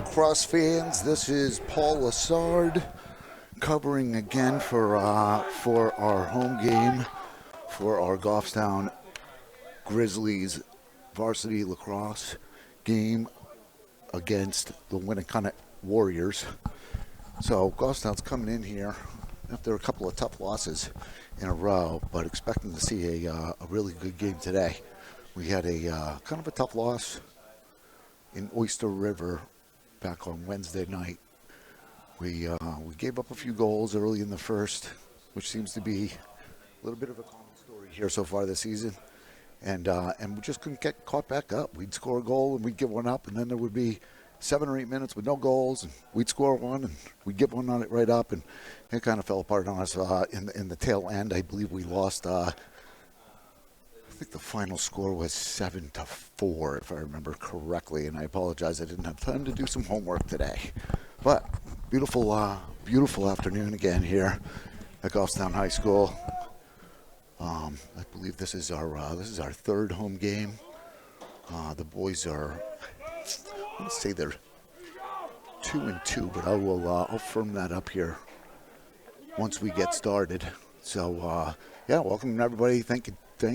Lacrosse fans, this is Paul Lassard covering again for our home game for our Goffstown Grizzlies varsity lacrosse game against the Winnacunnet Warriors. So Goffstown's coming in here after a couple of tough losses in a row, but expecting to see a really good game today. We had a kind of a tough loss in Oyster River back on Wednesday night. We gave up a few goals early in the first, which seems to be a little bit of a common story here so far this season. And we just couldn't get caught back up. We'd score a goal and we'd give one up, and then there would be 7 or 8 minutes with no goals, and we'd score one and we'd give one on it right up, and it kind of fell apart on us in the tail end. I believe we lost. I think the final score was 7-4, if I remember correctly, and I apologize. I didn't have time to do some homework today. But beautiful afternoon again here at Goffstown High School. I believe this is our third home game. The boys are, let's say they're 2-2, but I'll firm that up here once we get started. So yeah, welcome everybody. Thank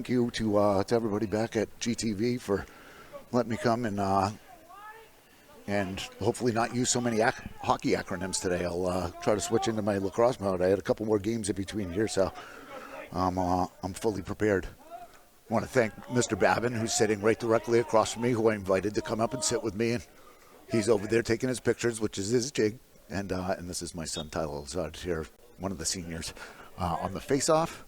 you to everybody back at GTV for letting me come and hopefully not use so many hockey acronyms today. I'll try to switch into my lacrosse mode. I had a couple more games in between here, so I'm fully prepared. I want to thank Mr. Babin, who's sitting right directly across from me, who I invited to come up and sit with me, and he's over there taking his pictures, which is his jig, and this is my son Tyler Lazard here, one of the seniors, on the face-off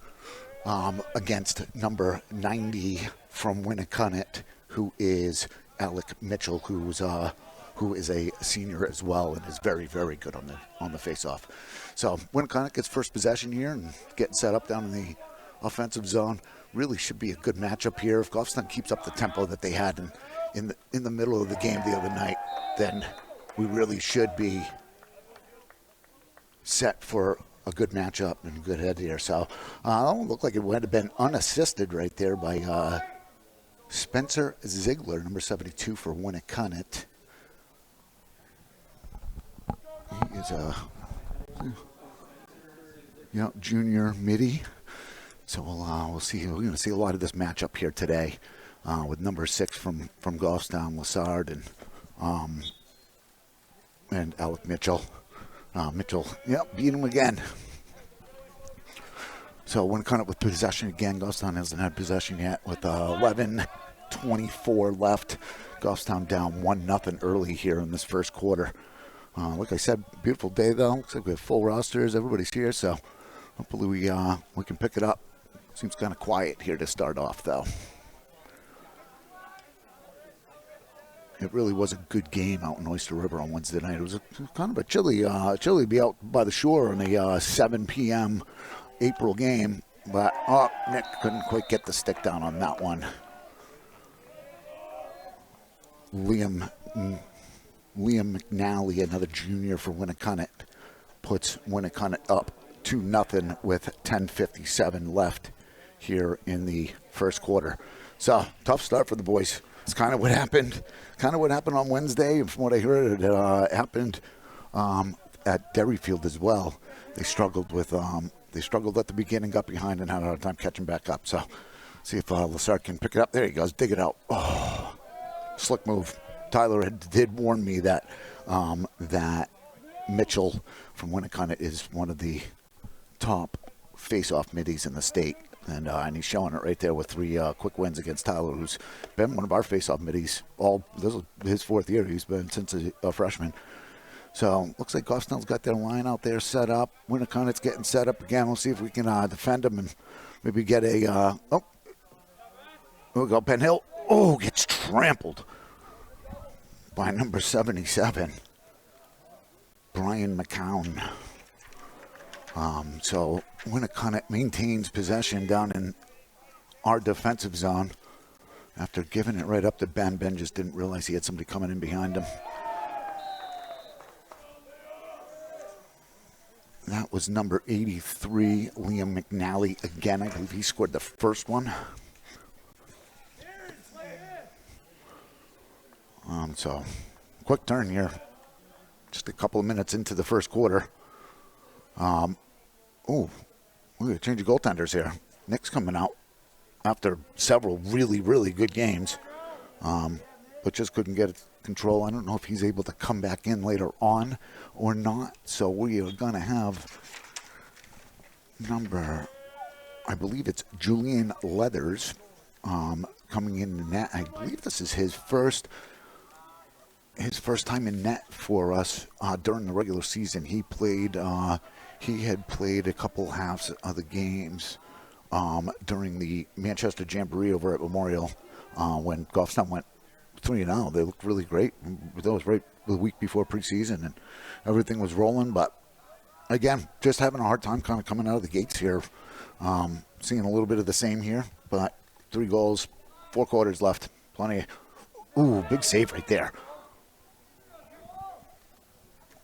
against number 90 from Winnacunnet, who is Alec Mitchell, who is a senior as well and is very, very good on the face-off. So Winnacunnet gets first possession here and getting set up down in the offensive zone. Really should be a good matchup here. If Goffstown keeps up the tempo that they had in the middle of the game the other night, then we really should be set for a good matchup and a good head here. So it don't look like it would have been unassisted right there by Spencer Ziegler, number 72 for Winnacunnet. He is a junior midi. So we'll see. We're going to see a lot of this matchup here today with number 6 from Goffstown, Lassard, and Alec Mitchell. Mitchell, beat him again. So Winnacunnet with possession again. Goffstown hasn't had possession yet with 11:24 left. Goffstown down 1-0 early here in this first quarter. Like I said, beautiful day though. Looks like we have full rosters. Everybody's here, so hopefully we can pick it up. Seems kind of quiet here to start off, though. It really was a good game out in Oyster River on Wednesday night. It was kind of a chilly to be out by the shore on a 7 p.m. April game, but Nick couldn't quite get the stick down on that one. Liam McNally, another junior for Winnacunnet, puts Winnacunnet up 2-0 with 10:57 left here in the first quarter. So tough start for the boys. It's kind of what happened on Wednesday, and from what I heard, it happened at Derryfield as well. They struggled at the beginning, got behind, and had a hard time catching back up. So see if Lassard can pick it up. There he goes, dig it out. Oh, slick move. Tyler did warn me that that Mitchell from Winnacunnet is one of the top face-off middies in the state, and he's showing it right there with 3 quick wins against Tyler, who's been one of our face-off middies. This is his 4th year. He's been since a freshman. So looks like Goffstown's got their line out there set up. Winnacunnet's getting set up again. We'll see if we can defend them and maybe get a. Here we go, Penn Hill. Oh, gets trampled by number 77, Brian McCown. So Winnacunnet maintains possession down in our defensive zone after giving it right up to Ben. Ben just didn't realize he had somebody coming in behind him. That was number 83, Liam McNally. Again, I believe he scored the first one. So, quick turn here. Just a couple of minutes into the first quarter. We're going to change the goaltenders here. Nick's coming out after several really, really good games, but just couldn't get control. I don't know if he's able to come back in later on or not. So we are going to have I believe it's Julian Leathers coming in the net. I believe this is his first time in net for us during the regular season. He had played a couple halves of the games during the Manchester Jamboree over at Memorial when Goffstown went 3-0. They looked really great. That was right the week before preseason, and everything was rolling. But again, just having a hard time kind of coming out of the gates here. Seeing a little bit of the same here, but 3 goals, 4 quarters left. Plenty. Big save right there.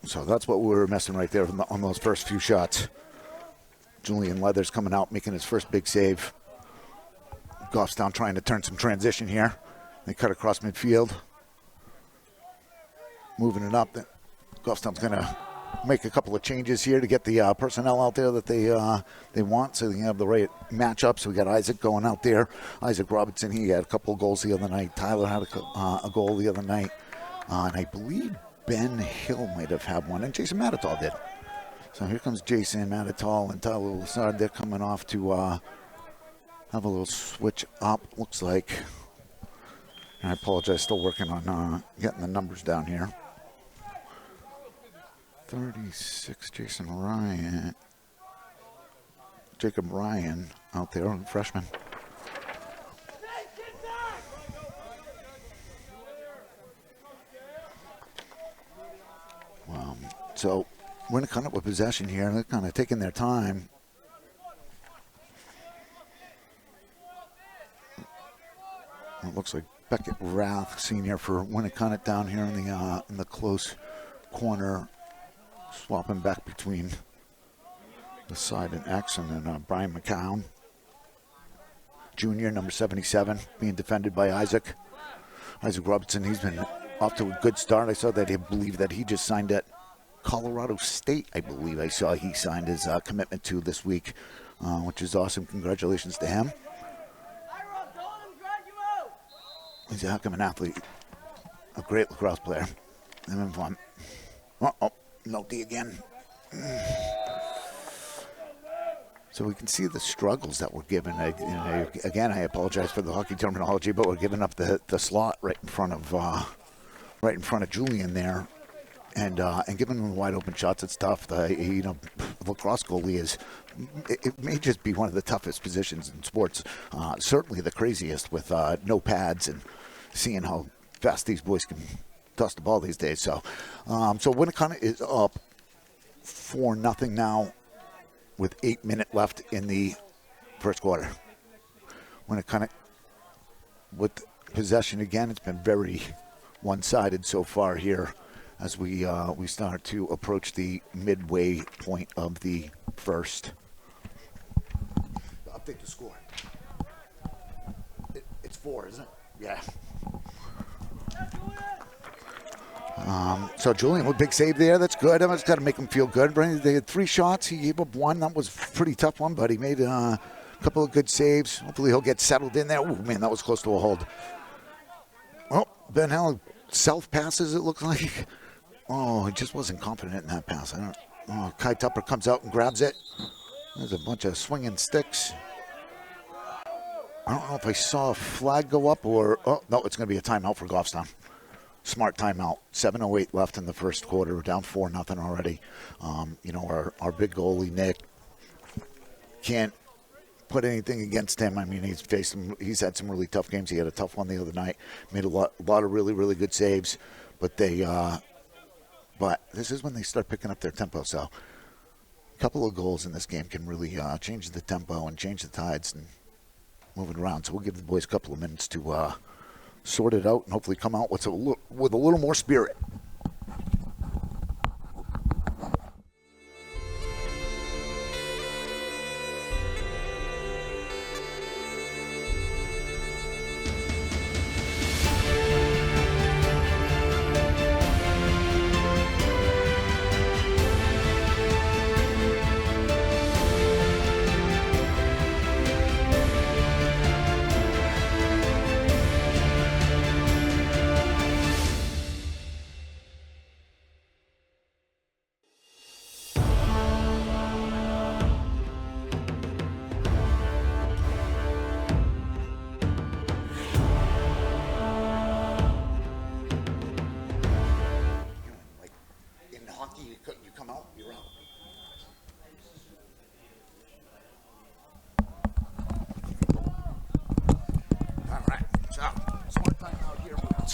So that's what we were messing right there on those first few shots. Julian Leathers coming out, making his first big save. Goffstown trying to turn some transition here. They cut across midfield. Moving it up. Goffstown's going to make a couple of changes here to get the personnel out there that they want, so they have the right matchup. So we got Isaac going out there. Isaac Robinson, he had a couple of goals the other night. Tyler had a goal the other night. And I believe Ben Hill might have had one, and Jason Matitol did. So here comes Jason Matitol and Tyler Lassard. They're coming off to have a little switch up, looks like. And I apologize, still working on getting the numbers down here. 36, Jacob Ryan out there, freshman. So Winnacunnet with possession here, and they're kind of taking their time. It looks like Beckett Rath, senior for Winnacunnet, down here in the close corner, swapping back between the side and Axon and Brian McCown. Junior, number 77, being defended by Isaac. Isaac Robinson, he's been off to a good start. I saw that, I believe that he just signed at Colorado State, I believe. I saw he signed his commitment to this week, which is awesome. Congratulations to him. He's a heck of an athlete, a great lacrosse player. Having fun. Noty again. So we can see the struggles that we're given. Again, I apologize for the hockey terminology, but we're giving up the slot right in front of Julian there, and giving him wide open shots. It's tough. The lacrosse goalie it may just be one of the toughest positions in sports. Certainly the craziest, with no pads and seeing how fast these boys can toss the ball these days. So Winnacunnet is up 4-0 now, with 8 minutes left in the first quarter. Winnacunnet with possession again. It's been very one-sided so far here as we start to approach the midway point of the first. Update the score. It's 4, isn't it? Yeah. So Julian with big save there. That's good. That's got to make him feel good. They had 3 shots. He gave up 1. That was a pretty tough one, but he made a couple of good saves. Hopefully he'll get settled in there. Oh, man, that was close to a hold. Well, Ben Hill self-passes, it looks like. Oh, he just wasn't confident in that pass. Kai Tupper comes out and grabs it. There's a bunch of swinging sticks. I don't know if I saw a flag go up or... Oh, no, it's going to be a timeout for Goffstown. Smart timeout. 7:08 left in the first quarter. We're down 4-0 already. Our big goalie, Nick, can't put anything against him. I mean, he's had some really tough games. He had a tough one the other night. Made a lot of really, really good saves. But this is when they start picking up their tempo. So a couple of goals in this game can really change the tempo and change the tides and move it around. So we'll give the boys a couple of minutes to sort it out and hopefully come out with a little more spirit.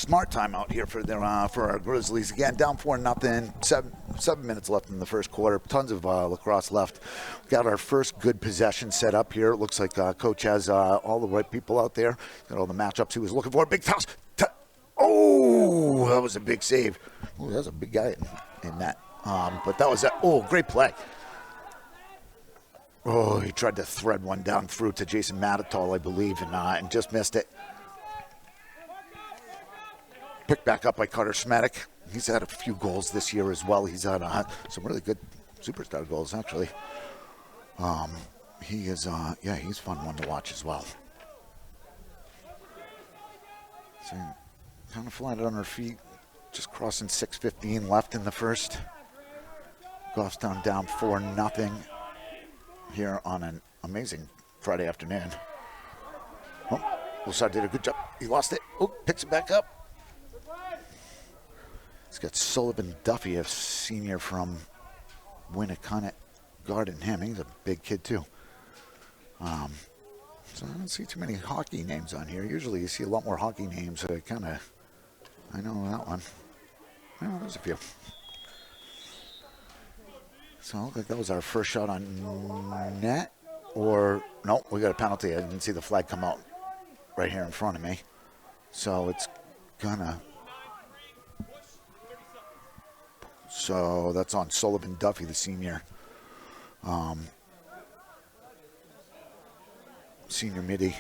smart timeout here for our Grizzlies. Again, down 4-0. 7 minutes left in the first quarter. Tons of lacrosse left. Got our first good possession set up here. It looks like Coach has all the right people out there. Got all the matchups he was looking for. Big toss. Oh, that was a big save. Oh, that's a big guy in that. But that was great play. Oh, he tried to thread one down through to Jason Matatol, I believe, and just missed it. Picked back up by Carter Smetic. He's had a few goals this year as well. He's had some really good superstar goals, actually. He is, he's fun one to watch as well. So, kind of flat on her feet, just crossing 6:15 left in the first. Goffstown down 4-0 here on an amazing Friday afternoon. Oh, Losard did a good job. He lost it. Oh, picks it back up. He's got Sullivan Duffy, a senior from Winnacunnet, guarding him. He's a big kid, too. So I don't see too many hockey names on here. Usually you see a lot more hockey names. So I know that one. Well, there's a few. So it looked like that was our first shot on net. Or, no, we got a penalty. I didn't see the flag come out right here in front of me. So it's gonna... So that's on Sullivan Duffy, the senior. Senior midi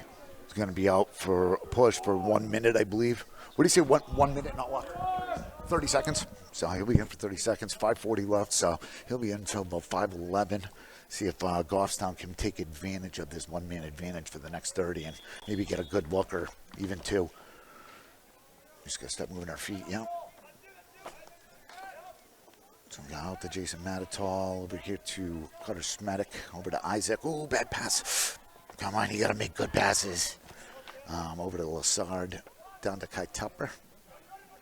is going to be out for a push for 1 minute, I believe. What do you say, 1 minute, not what? 30 seconds. So he'll be in for 30 seconds, 5:40 left. So he'll be in until about 5:11. See if Goffstown can take advantage of this 1 minute advantage for the next 30 and maybe get a good look or even two. Just got to start moving our feet, yeah. So we got out to Jason Matatol, over here to Carter Smetic, over to Isaac. Oh, bad pass. Come on, you got to make good passes. Over to Losard, down to Kai Tupper.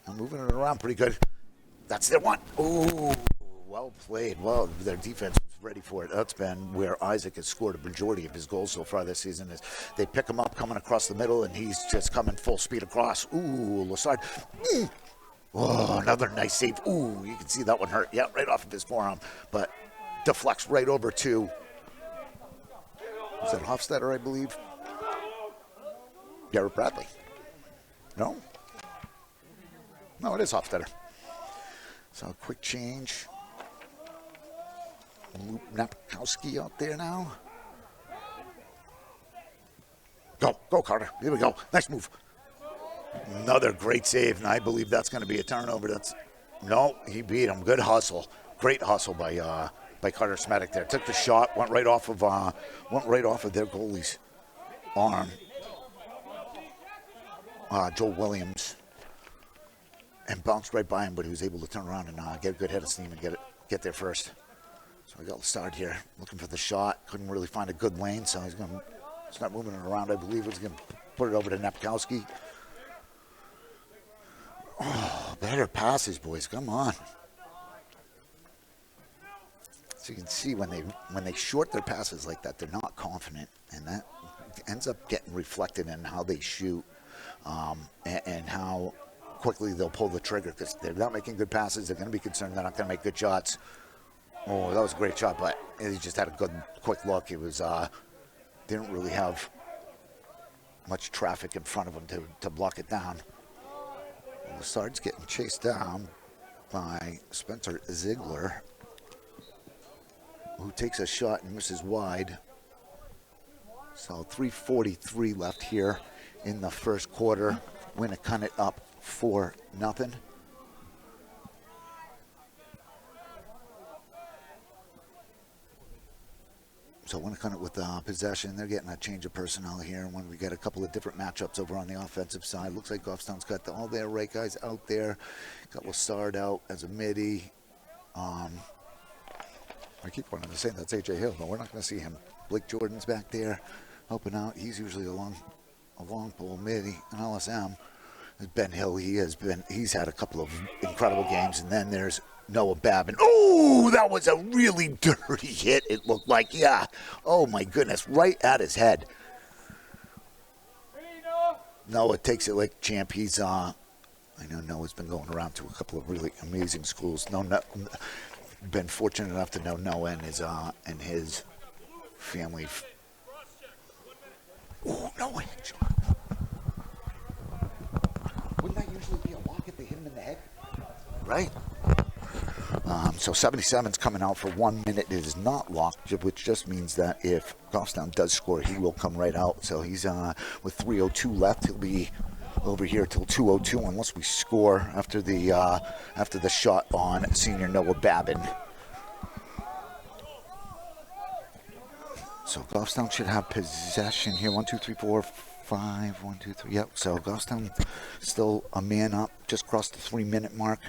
I'm moving it around pretty good. That's their one. Oh, well played. Well, their defense was ready for it. That's been where Isaac has scored a majority of his goals so far this season. Is they pick him up coming across the middle, and he's just coming full speed across. Ooh, Losard. Oh, another nice save. Ooh, you can see that one hurt. Yeah, right off of his forearm. But deflects right over to... Is that Hofstetter, I believe? Garrett Bradley. No? No, it is Hofstetter. So a quick change. Luke Napkowski out there now. Go, Carter. Here we go. Nice move. Another great save, and I believe that's going to be a turnover. No, he beat him. Good hustle. Great hustle by Carter Smetic there. Took the shot, went right off of their goalie's arm. Joel Williams, and bounced right by him, but he was able to turn around and get a good head of steam and get there first. So we got Losard here, looking for the shot. Couldn't really find a good lane, so he's going to start moving it around. I believe he's going to put it over to Napkowski. Oh, better passes, boys. Come on. So you can see when they short their passes like that, they're not confident, and that ends up getting reflected in how they shoot and how quickly they'll pull the trigger, because they're not making good passes. They're going to be concerned they're not going to make good shots. Oh, that was a great shot, but he just had a good, quick look. It was didn't really have much traffic in front of him to block it down. Losard's getting chased down by Spencer Ziegler, who takes a shot and misses wide. So 3:43 left here in the first quarter. Winnacunnet up 4-0. So Winnacunnet with possession. They're getting a change of personnel here. And when we get a couple of different matchups over on the offensive side, looks like Goffstown's got all their right guys out there. Got Losard out as a midi. I keep wanting to say that's A.J. Hill, but we're not going to see him. Blake Jordan's back there helping out. He's usually a long pole midi. And LSM, Ben Hill, he's had a couple of incredible games. And then there's Noah Babin. Oh, that was a really dirty hit, it looked like. Yeah. Oh, my goodness. Right at his head. Noah takes it like champ. He's I know Noah's been going around to a couple of really amazing schools. Been fortunate enough to know Noah and his family. Oh, Noah! Wouldn't that usually be a walk if they hit him in the head? Right? So 77's coming out for 1 minute. It is not locked, which just means that if Goffstown does score, he will come right out. So he's with 3:02 left. He'll be over here till 2:02 unless we score after the shot on senior Noah Babin. So Goffstown should have possession here. 1, 2, 3, 4, 5. 1, 2, 3. Yep. So Goffstown still a man up, just crossed the 3-minute mark.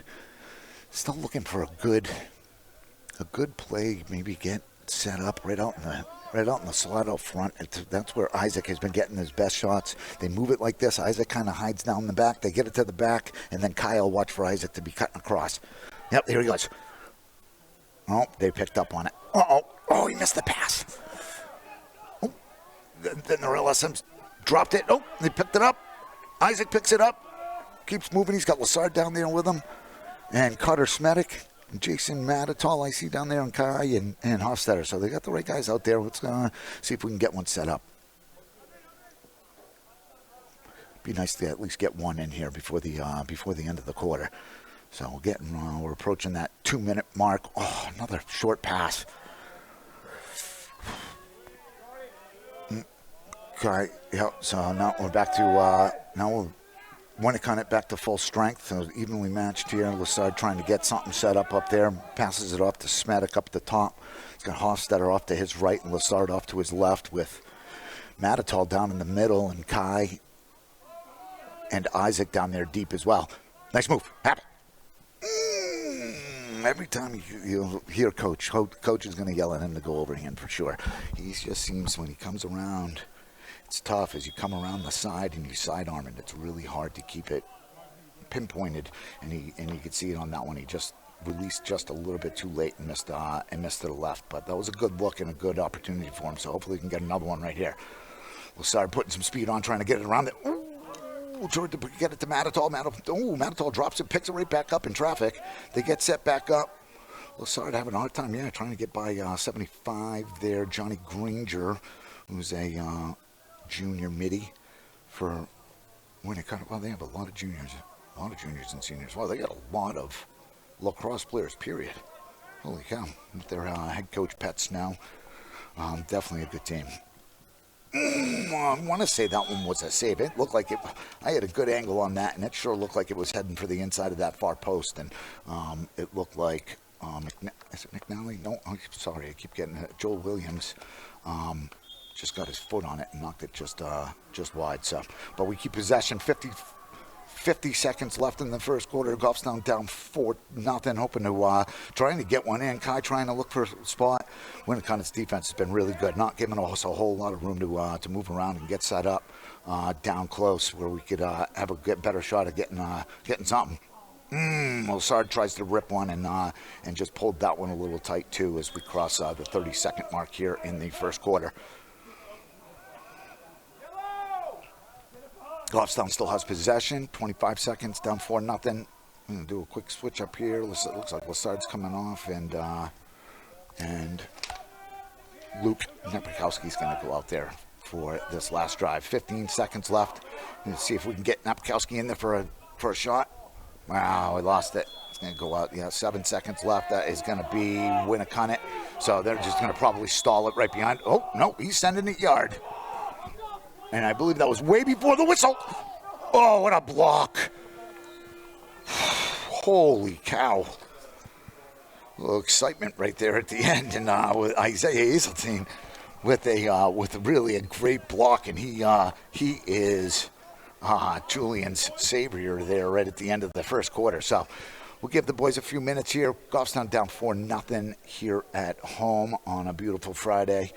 Still looking for a good play. Maybe get set up right out in the slot out front. That's where Isaac has been getting his best shots. They move it like this. Isaac kind of hides down the back. They get it to the back, and then Kyle watch for Isaac to be cutting across. Yep, here he goes. Oh, they picked up on it. Oh, he missed the pass. Oh, then the LSMs dropped it. Oh, they picked it up. Isaac picks it up. Keeps moving. He's got Lassard down there with him. And Carter Smetic, and Jason Matatol, I see down there, and Kai and Hofstetter. So they got the right guys out there. Let's see if we can get one set up. Be nice to at least get one in here before the end of the quarter. So we're approaching that 2-minute mark. Oh, another short pass. Okay, yeah. So now we're back to Winnacunnet back to full strength, so evenly matched here. Lassard trying to get something set up there. Passes it off to Smetic up the top. He's got Hofstetter off to his right and Lassard off to his left with Matatol down in the middle and Kai and Isaac down there deep as well. Nice move. Happy. Every time you'll hear Coach is going to yell at him to go overhand for sure. He just seems when he comes around, it's tough as you come around the side and you sidearm it. It's really hard to keep it pinpointed, and you could see it on that one. He just released just a little bit too late and missed to the left. But that was a good look and a good opportunity for him. So hopefully we can get another one right here. Lassard putting some speed on, trying to get it around it. Ooh, tried to get it to Matatol. Matatol drops it, picks it right back up in traffic. They get set back up. Lassard having a hard time, trying to get by 75 there. Johnny Granger, who's a junior midi for Winnacunnet. Well, they have a lot of juniors and seniors. Well, they got a lot of lacrosse players, period. Holy cow. With their head coach Pets now. Definitely a good team. I want to say that one was a save. It looked like I had a good angle on that, and it sure looked like it was heading for the inside of that far post. And it looked like, is it McNally? No, I'm sorry. I keep getting it. Joel Williams. Just got his foot on it and knocked it just wide. So, but we keep possession. 50 seconds left in the first quarter. Goffstown down 4-0, hoping to trying to get one in. Kai trying to look for a spot. Winnacunnet's defense has been really good, not giving us a whole lot of room to move around and get set up down close where we could have a better shot at getting something. Lassard tries to rip one and just pulled that one a little tight too as we cross the 30-second mark here in the first quarter. Goffstown still has possession. 25 seconds, down 4-0. I'm going to do a quick switch up here. It looks like Lassard's coming off, and Luke Nepikowski's going to go out there for this last drive. 15 seconds left. Let's see if we can get Nepikowski in there for a shot. Wow, we lost it. It's going to go out. 7 seconds left. That is going to be Winnacunnet. So they're just going to probably stall it right behind. Oh, no, he's sending it yard. And I believe that was way before the whistle. Oh, what a block. Holy cow. A little excitement right there at the end. And with Isaiah Hazeltine with really a great block. And he is Julian's savior there right at the end of the first quarter. So we'll give the boys a few minutes here. Goffstown down 4-0 here at home on a beautiful Friday.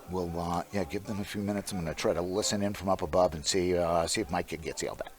We'll give them a few minutes. I'm going to try to listen in from up above and see if my kid gets yelled at.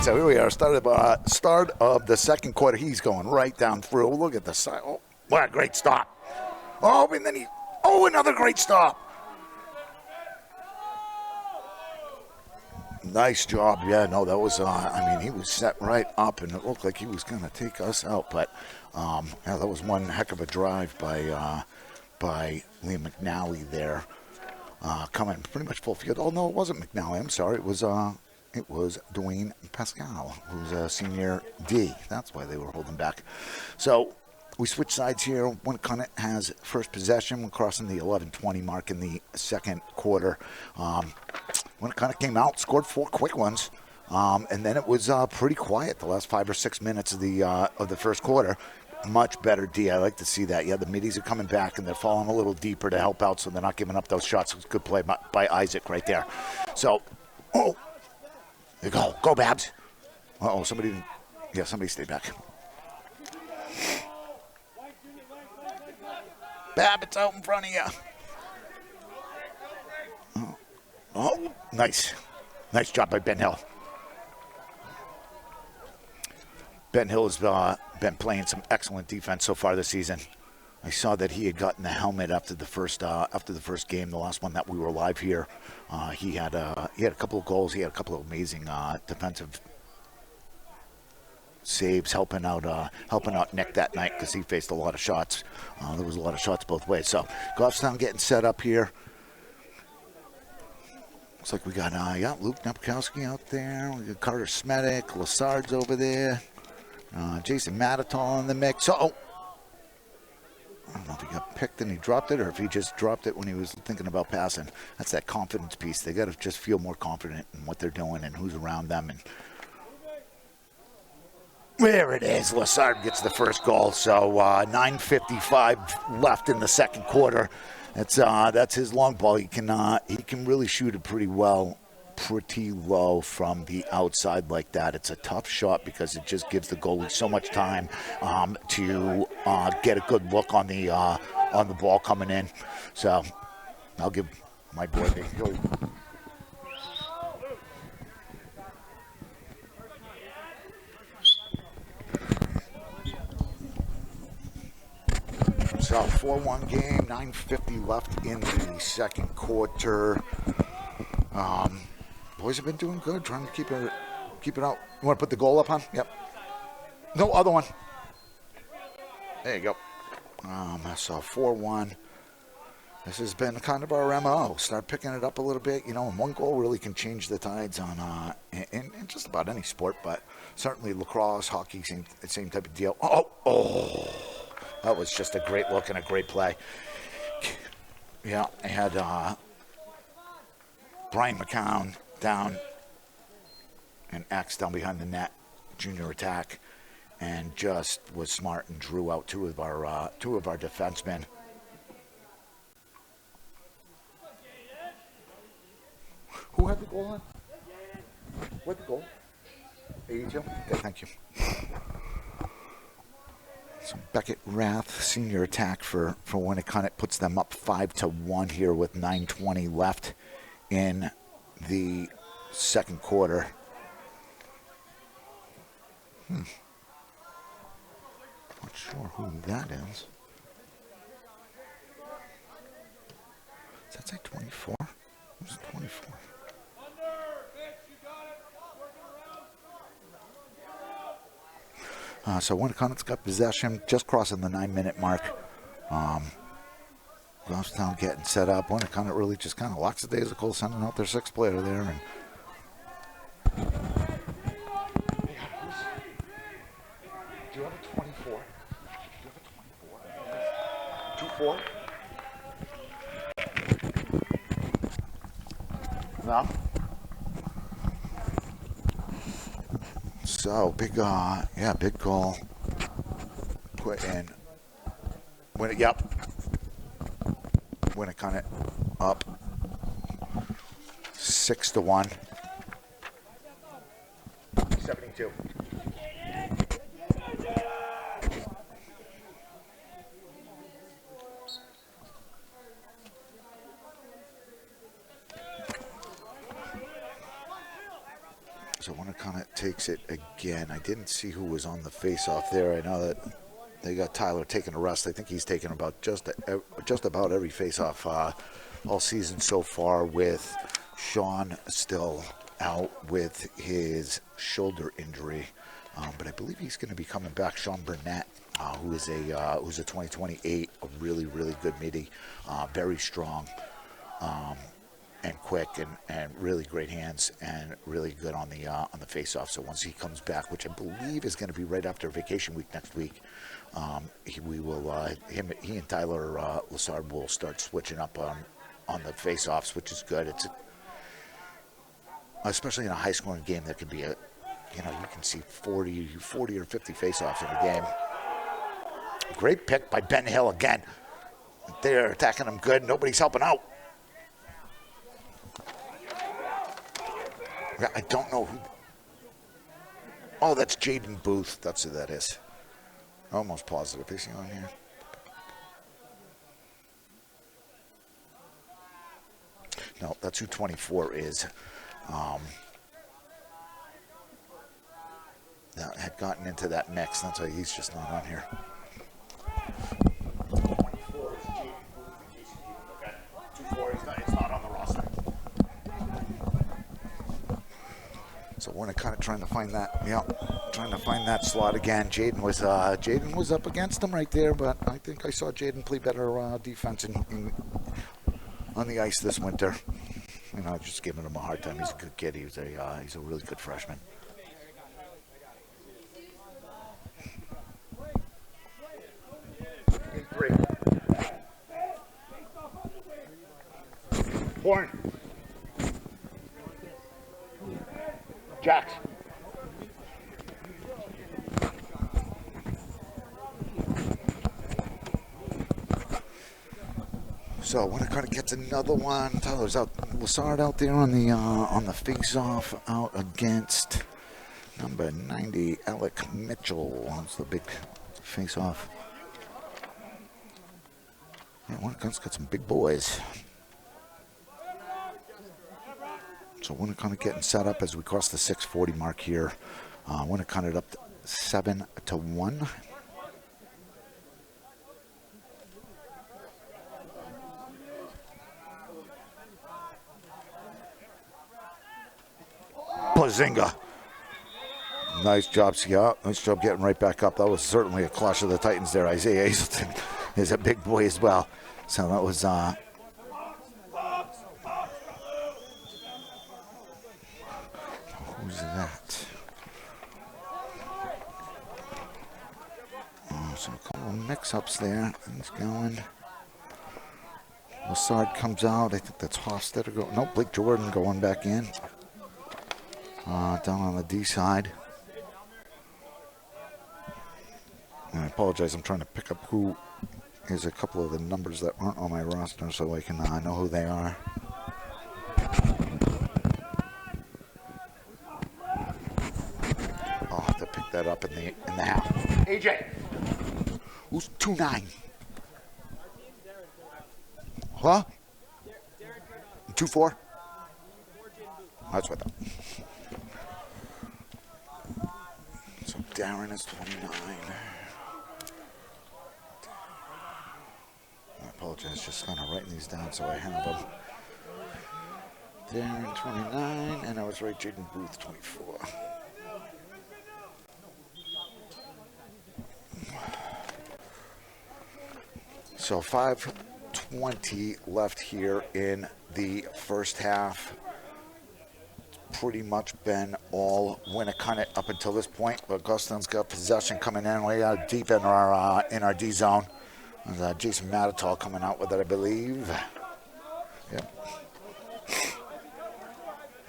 so here we are, start of the second quarter. He's going right down through. Look at the side. Oh, what a great stop. Oh, and then another great stop. Nice job. Yeah, no, that was, he was set right up, and it looked like he was going to take us out. But, yeah, that was one heck of a drive by Liam McNally there, coming pretty much full field. Oh, no, it wasn't McNally. I'm sorry. It was Dwayne Pascal, who's a senior D. That's why they were holding back. So we switch sides here. Winnacunnet has first possession. We're crossing the 11:20 mark in the second quarter. Winnacunnet came out, scored 4 quick ones, and then it was pretty quiet the last 5 or 6 minutes of the first quarter. Much better D. I like to see that. Yeah, the middies are coming back, and they're falling a little deeper to help out, so they're not giving up those shots. It was a good play by Isaac right there. So, there you go. Go, Babs. Uh-oh, somebody stay back. Bab, it's out in front of you. Oh, nice. Nice job by Ben Hill. Ben Hill has been playing some excellent defense so far this season. I saw that he had gotten the helmet after the first game, the last one that we were live here. He had a couple of goals. He had a couple of amazing defensive saves, helping out Nick that night because he faced a lot of shots. There was a lot of shots both ways. So Goffstown getting set up here. Looks like we got Luke Nepkowski out there. We got Carter Smedic, Lassard's over there. Jason Matatol in the mix. I don't know if he got picked and he dropped it or if he just dropped it when he was thinking about passing. That's that confidence piece. They got to just feel more confident in what they're doing and who's around them. And there it is. Lassard gets the first goal. So 9:55 left in the second quarter. That's his long ball. He can really shoot it pretty well, pretty low from the outside like that. It's a tough shot because it just gives the goalie so much time to get a good look on the ball coming in. So I'll give my boy the go. So 4-1 game, 9:50 left in the second quarter. Boys have been doing good, trying to keep it out. You want to put the goal up, huh? Yep. No, other one. There you go. So 4-1. This has been kind of our MO. Start picking it up a little bit, and one goal really can change the tides on in just about any sport, but certainly lacrosse, hockey, same type of deal. Oh. That was just a great look and a great play. Yeah, I had Brian McCown down and Axe down behind the net, junior attack, and just was smart and drew out two of our defensemen. Who had the goal on? What the goal? 82? Okay, thank you. So Beckett Rath, senior attack for Winnacunnet, puts them up 5-1 here with 9:20 left in the second quarter. Not sure who that is. Does that say 24? Who's 24? So Winnacunnet's got possession, just crossing the 9-minute mark. Goffstown getting set up. Winnacunnet really just kind of locks the daisical, sending out their sixth player there. And do you have a 24? Do you have a 24? 2-4? No? So big goal put in. Winnacunnet up 6-1. 72. So Winnacunnet takes it again. I didn't see who was on the face-off there. I know that they got Tyler taking a rest. I think he's taken about just about every face-off all season so far, with Sean still out with his shoulder injury. But I believe he's going to be coming back. Sean Burnett, who's a 2028, a really, really good midi, very strong. And quick and really great hands and really good on the face-off. So once he comes back, which I believe is going to be right after vacation week next week, he and Tyler Lassard will start switching up on the face-offs, which is good. It's especially in a high-scoring game, there can be you can see 40 or 50 face-offs in a game. Great pick by Ben Hill again. They're attacking him good. Nobody's helping out. I don't know who. Oh, that's Jaden Booth. That's who that is. Almost positive. Is he on here? No, that's who 24 is. Now, had gotten into that mix. That's why he's just not on here. 24 is Jaden Booth, in case you need to look at it. 24, it's not on the roster. So we're kind of trying to find that slot again. Jaden was up against him right there, but I think I saw Jaden play better defense on the ice this winter. Just giving him a hard time. He's a good kid. He's a really good freshman. Horn. Jax. So Winnacunnet gets another one. Tyler's out. Lassard out there on the face-off, out against number 90, Alec Mitchell. That's the big face-off. Yeah, Winnacunnet's got some big boys. So Winnacunnet getting set up as we cross the 640 mark here. Winnacunnet up 7-1. Bazinga. Nice job, Scott. Nice job getting right back up. That was certainly a clash of the Titans there. Isaiah Hazelton is a big boy as well. So that was who's that? So a couple of mix-ups there. Things going. Lassard comes out. I think that's Hofstetter going. Nope, Blake Jordan going back in. Down on the D side. And I apologize. I'm trying to pick up who is a couple of the numbers that aren't on my roster so I can know who they are. I'll have to pick that up in the half. AJ, who's 2'9"? Huh? 2'4"? That's what I thought. So Darren is 29. I apologize, just kind of writing these down so I have them. Darren 29, and I was right, Jaden Booth 24. So 5:20 left here in the first half. Pretty much been all Winnacunnet up until this point, but Goffstown's got possession coming in way out deep in our D zone. There's Jason Matitall coming out with it, I believe. Yep.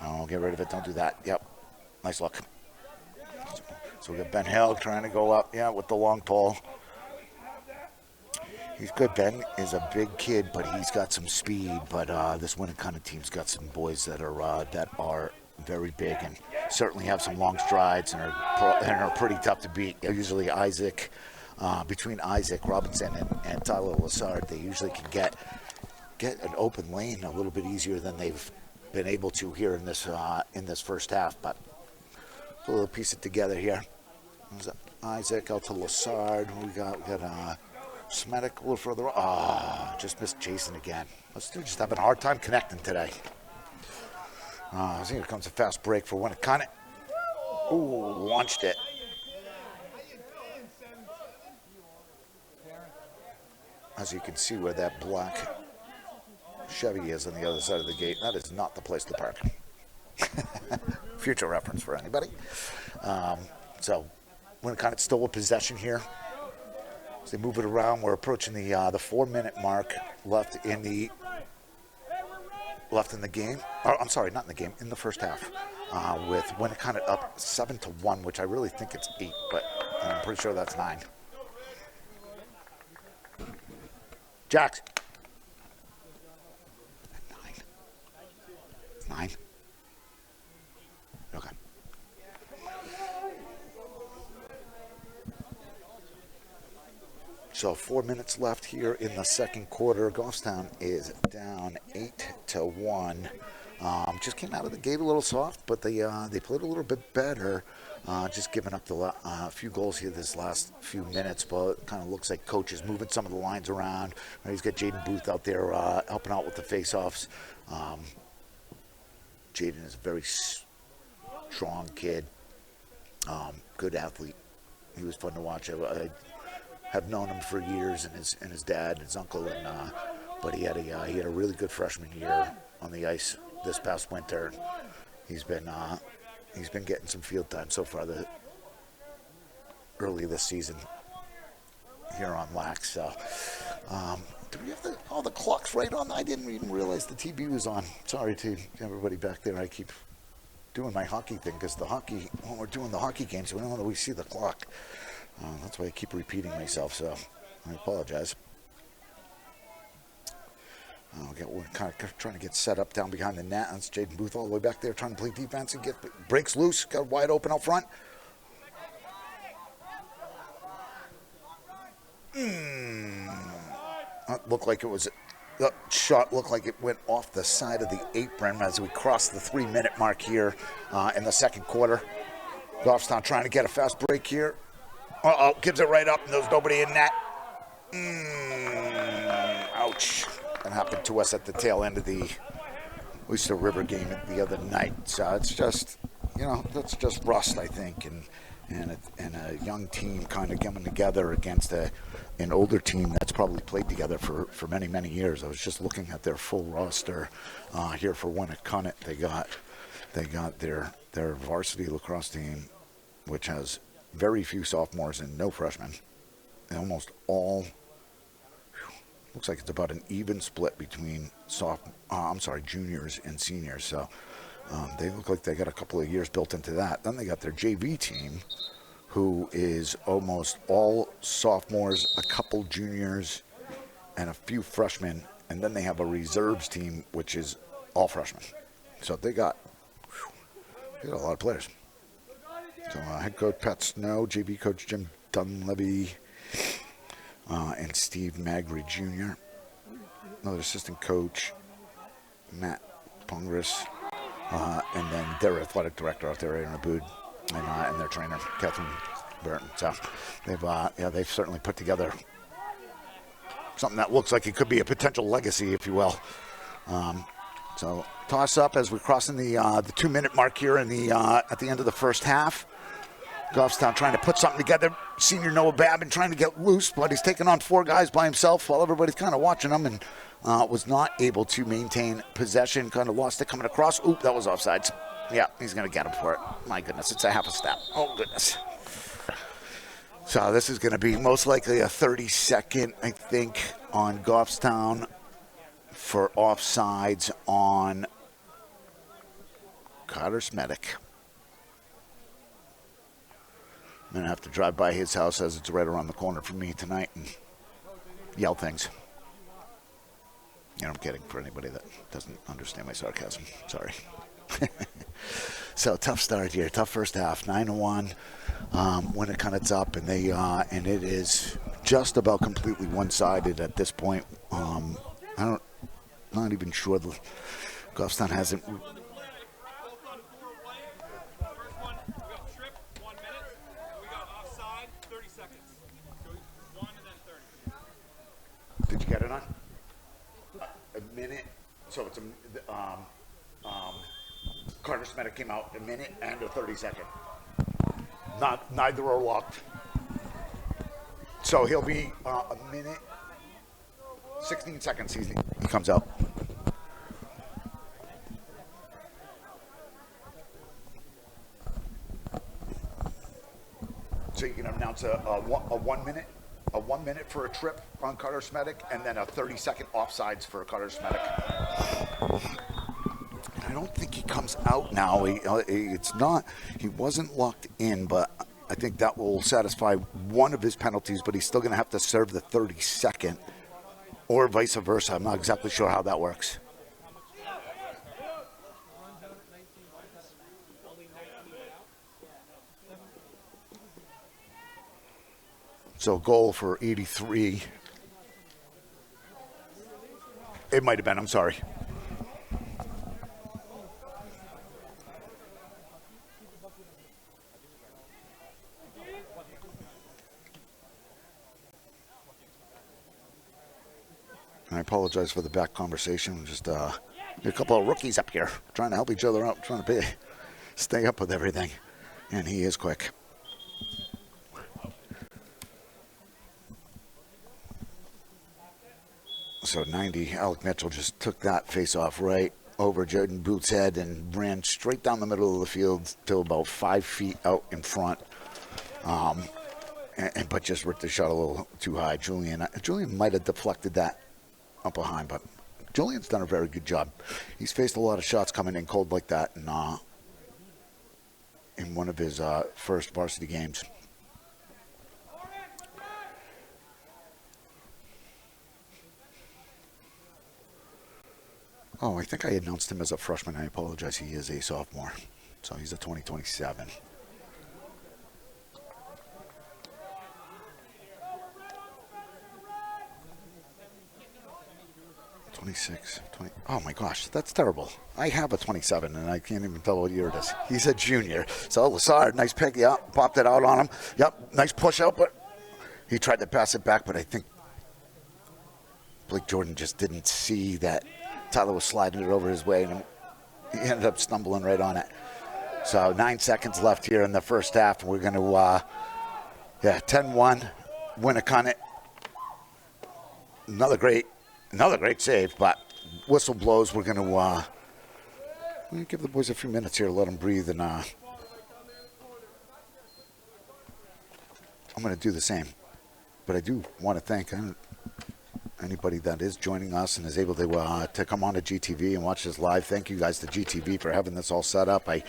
Oh, get rid of it. Don't do that. Yep. Nice look. So we got Ben Hill trying to go up, with the long pole. He's good. Ben is a big kid, but he's got some speed. But this Winnacunnet team's got some boys that are very big and certainly have some long strides and are pretty tough to beat. Usually between Isaac Robinson and Tyler Lassard, they usually can get an open lane a little bit easier than they've been able to here in this first half. But We'll piece it together here. There's Isaac out to Lassard. We got Smetic a little further. Just missed Jason again. They're just having a hard time connecting today. Here comes a fast break for Winnacunnet. Ooh, launched it. As you can see where that black Chevy is on the other side of the gate, that is not the place to park. Future reference for anybody. So Winnacunnet still with possession here. As they move it around, we're approaching the 4-minute mark left in the game. I'm sorry, not in the game, in the first half. With Winnacunnet up 7-1, which I really think it's 8, but I'm pretty sure that's 9. Jacks. 9. Okay. So 4 minutes left here in the second quarter. Goffstown is down 8-1. Just came out of the gate a little soft, but they played a little bit better. Just giving up a few goals here this last few minutes, but it kind of looks like coach is moving some of the lines around. He's got Jaden Booth out there helping out with the face-offs. Jaden is a very strong kid, good athlete. He was fun to watch. I have known him for years, and his dad, his uncle, but he had a really good freshman year on the ice this past winter. He's been getting some field time so far early this season here on Lax. So, do we have all the clocks right on? I didn't even realize the TV was on. Sorry to everybody back there. I keep doing my hockey thing because when we're doing the hockey games, we don't always see the clock. That's why I keep repeating myself. So I apologize. We're kind of trying to get set up down behind the net. That's Jaden Booth all the way back there trying to play defense and breaks loose. Got wide open out front. Looked like it was the shot looked like it went off the side of the apron as we crossed the 3-minute mark here in the second quarter. Goffstown trying to get a fast break here. Gives it right up, and there's nobody in net. Ouch. That happened to us at the tail end of the Oyster River game the other night. So it's just, that's just rust, I think, and a young team kind of coming together against an older team that's probably played together for many, many years. I was just looking at their full roster here for Winnacunnet. They got their varsity lacrosse team, which has very few sophomores and no freshmen. And almost all, looks like it's about an even split between juniors and seniors. So they look like they got a couple of years built into that. Then they got their JV team, who is almost all sophomores, a couple juniors, and a few freshmen. And then they have a reserves team, which is all freshmen. So they got a lot of players. So head coach Pat Snow, JV coach Jim Dunleavy, and Steve Magri Jr. Another assistant coach, Matt Pongris, and then their athletic director out there, Aaron Abood, and their trainer, Catherine Burton. So they've certainly put together something that looks like it could be a potential legacy, if you will. So toss up as we're crossing the 2-minute mark here at the end of the first half. Goffstown trying to put something together. Senior Noah Babin trying to get loose, but he's taking on 4 guys by himself while everybody's kind of watching him, and was not able to maintain possession. Kind of lost it coming across. Oop, that was offsides. Yeah, he's going to get him for it. My goodness, it's a half a step. Oh, goodness. So this is going to be most likely a 30-second, I think, on Goffstown for offsides on Carter Smetic. I'm going to have to drive by his house as it's right around the corner from me tonight and yell things. I'm kidding for anybody that doesn't understand my sarcasm. Sorry. So tough start here. Tough first half. 9-1. Winnacunnet's up, and it is just about completely one-sided at this point. Not even sure Goffstown hasn't. So it's Carter Smetic came out a minute and a 30-second. Neither are locked. So he'll be a minute, 16 seconds. He comes out. So you can announce a 1 minute. A 1 minute for a trip on Carter Smetic, and then a 30-second offsides for Carter Smetic. I don't think he comes out now. He wasn't locked in, but I think that will satisfy one of his penalties, but he's still going to have to serve the 30-second, or vice versa. I'm not exactly sure how that works. So goal for 83. It might have been, I'm sorry. I apologize for the back conversation. Just a couple of rookies up here trying to help each other out, trying to stay up with everything. And he is quick. So 90, Alec Mitchell just took that face-off right over Jordan Booth's head and ran straight down the middle of the field to about 5 feet out in front. But just ripped the shot a little too high. Julian might have deflected that up behind, but Julian's done a very good job. He's faced a lot of shots coming in cold like that in one of his first varsity games. Oh, I think I announced him as a freshman. I apologize. He is a sophomore. So he's a 2027. Oh my gosh, that's terrible. I have a 27 and I can't even tell what year it is. He's a junior. So Lassard, nice pick. Yeah, popped it out on him. Yep, nice push out, but he tried to pass it back, but I think Blake Jordan just didn't see that Tyler was sliding it over his way, and he ended up stumbling right on it. So 9 seconds left here in the first half. We're going to, 10-1, Winnacunnet. Another great save, but whistle blows. We're going to give the boys a few minutes here to let them breathe, and I'm going to do the same. But I do want to thank anybody that is joining us and is able to come on to GTV and watch this live. Thank you guys to GTV for having this all set up. I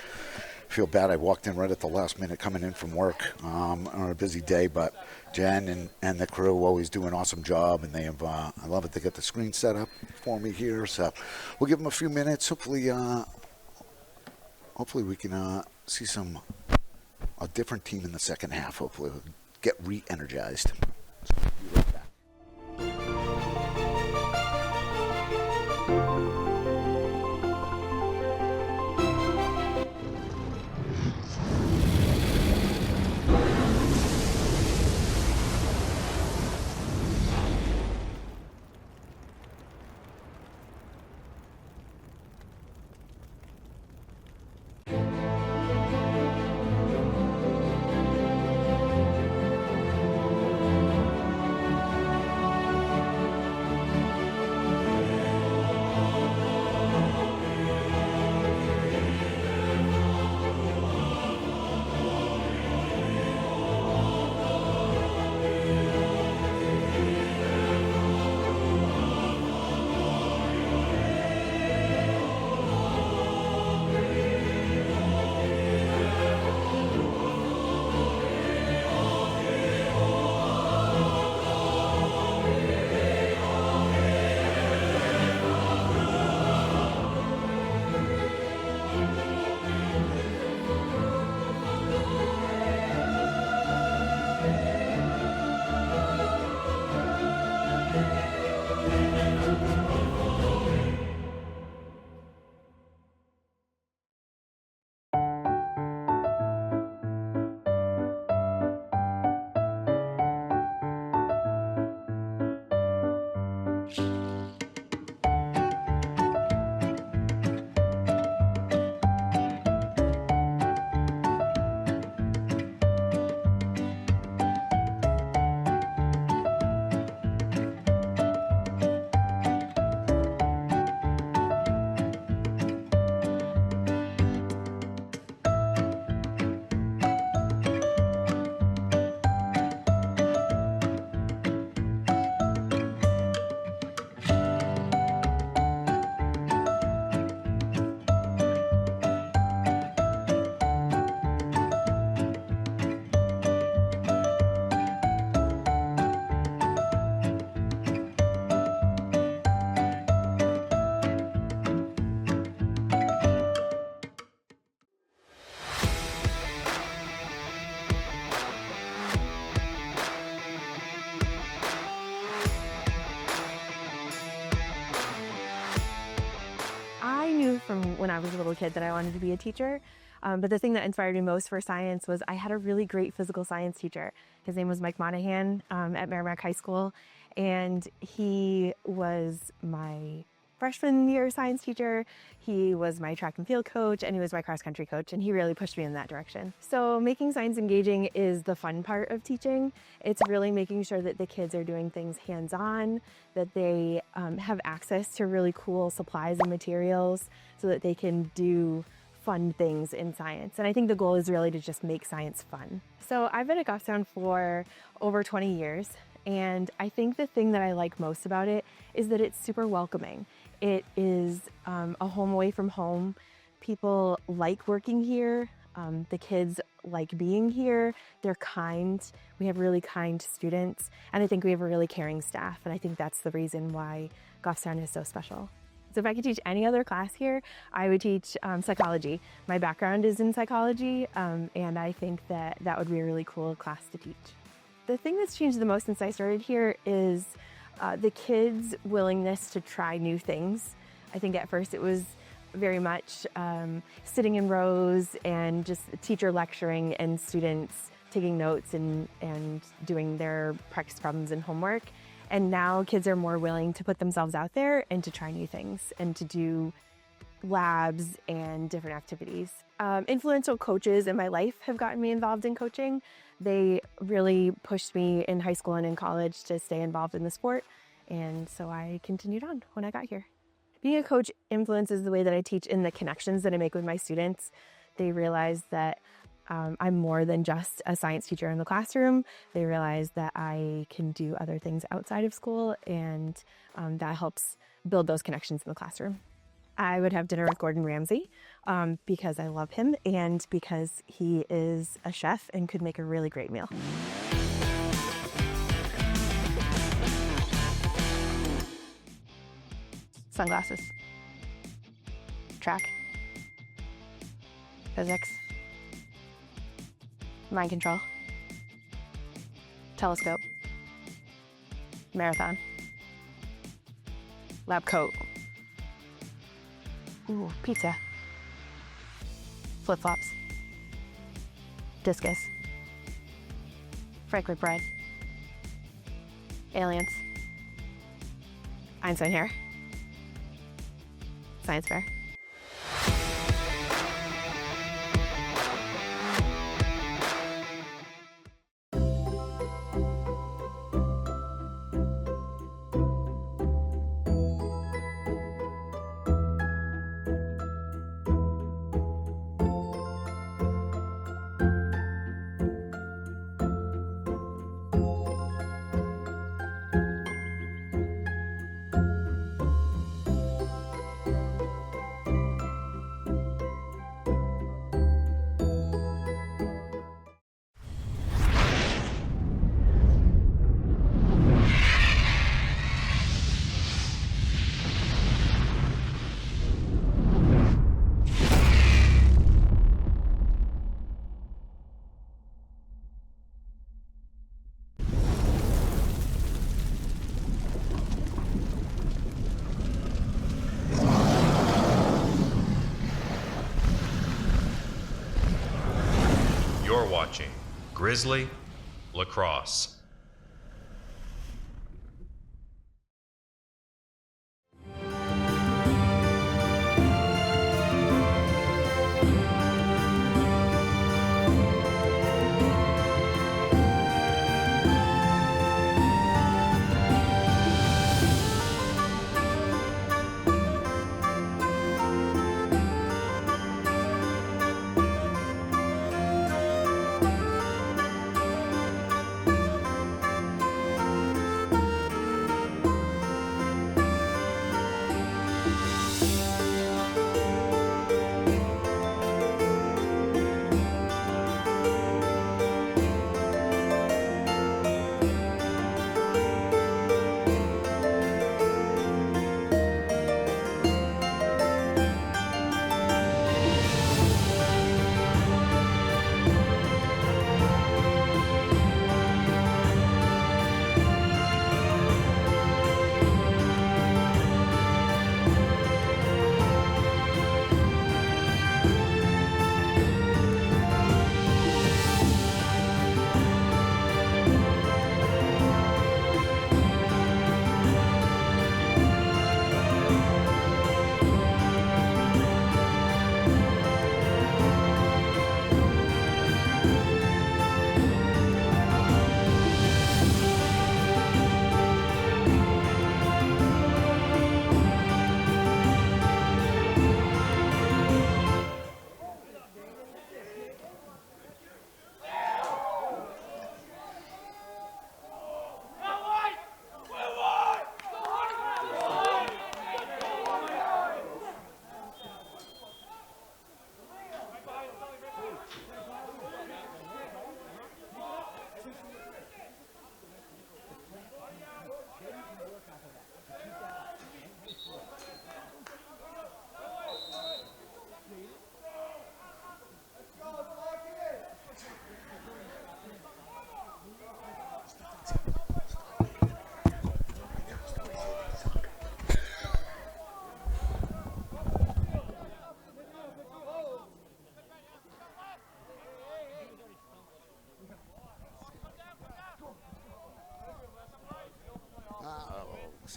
feel bad I walked in right at the last minute coming in from work on a busy day, but Jen and the crew always do an awesome job, and they have I love it. They got the screen set up for me here, so we'll give them a few minutes. Hopefully we can see a different team in the second half. Hopefully we'll get re-energized. So we'll be right back. was a little kid that I wanted to be a teacher. But the thing that inspired me most for science was I had a really great physical science teacher. His name was Mike Monahan at Merrimack High School, and he was my freshman year science teacher. He was my track and field coach, and he was my cross country coach, and he really pushed me in that direction. So making science engaging is the fun part of teaching. It's really making sure that the kids are doing things hands-on, that they have access to really cool supplies and materials so that they can do fun things in science. And I think the goal is really to just make science fun. So I've been at Goffstown for over 20 years, and I think the thing that I like most about it is that it's super welcoming. It is a home away from home. People like working here. The kids like being here. They're kind. We have really kind students, and I think we have a really caring staff, and I think that's the reason why Goffstown is so special. So if I could teach any other class here, I would teach psychology. My background is in psychology, and I think that that would be a really cool class to teach. The thing that's changed the most since I started here is the kids' willingness to try new things. I think at first it was very much sitting in rows and just teacher lecturing and students taking notes and doing their practice problems and homework. And now kids are more willing to put themselves out there and to try new things and to do labs and different activities. Influential coaches in my life have gotten me involved in coaching. They really pushed me in high school and in college to stay involved in the sport, and so I continued on when I got here. Being a coach influences the way that I teach and the connections that I make with my students. They realize that I'm more than just a science teacher in the classroom. They realize that I can do other things outside of school, and that helps build those connections in the classroom. I would have dinner with Gordon Ramsay because I love him and because he is a chef and could make a really great meal. Sunglasses, track, physics, mind control, telescope, marathon, lab coat, ooh, pizza, flip-flops, discus, Frankfurt bread, aliens, Einstein hair, science fair. You're watching Grizzly Lacrosse.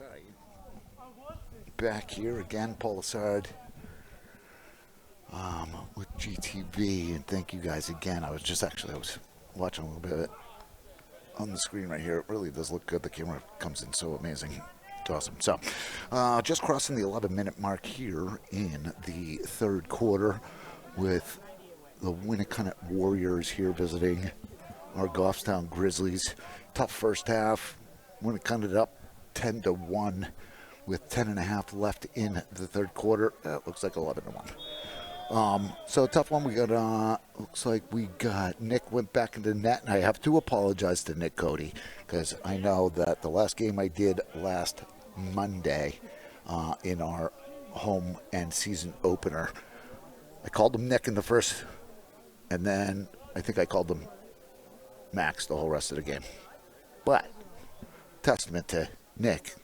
sorry. Back here again, Paul Lassard with GTV, and thank you guys again. I was watching a little bit of it on the screen right here. It really does look good. The camera comes in so amazing. It's awesome. So, just crossing the 11-minute mark here in the third quarter with the Winnacunnet Warriors here visiting our Goffstown Grizzlies. Tough first half. Winnacunnet up 10-1 with 10.5 left in the third quarter. It looks like 11-1. So tough one. We got looks like we got Nick went back into the net, and I have to apologize to Nick Cody because I know that the last game I did last Monday in our home and season opener, I called him Nick in the first, and then I think I called him Max the whole rest of the game. But testament to Nick.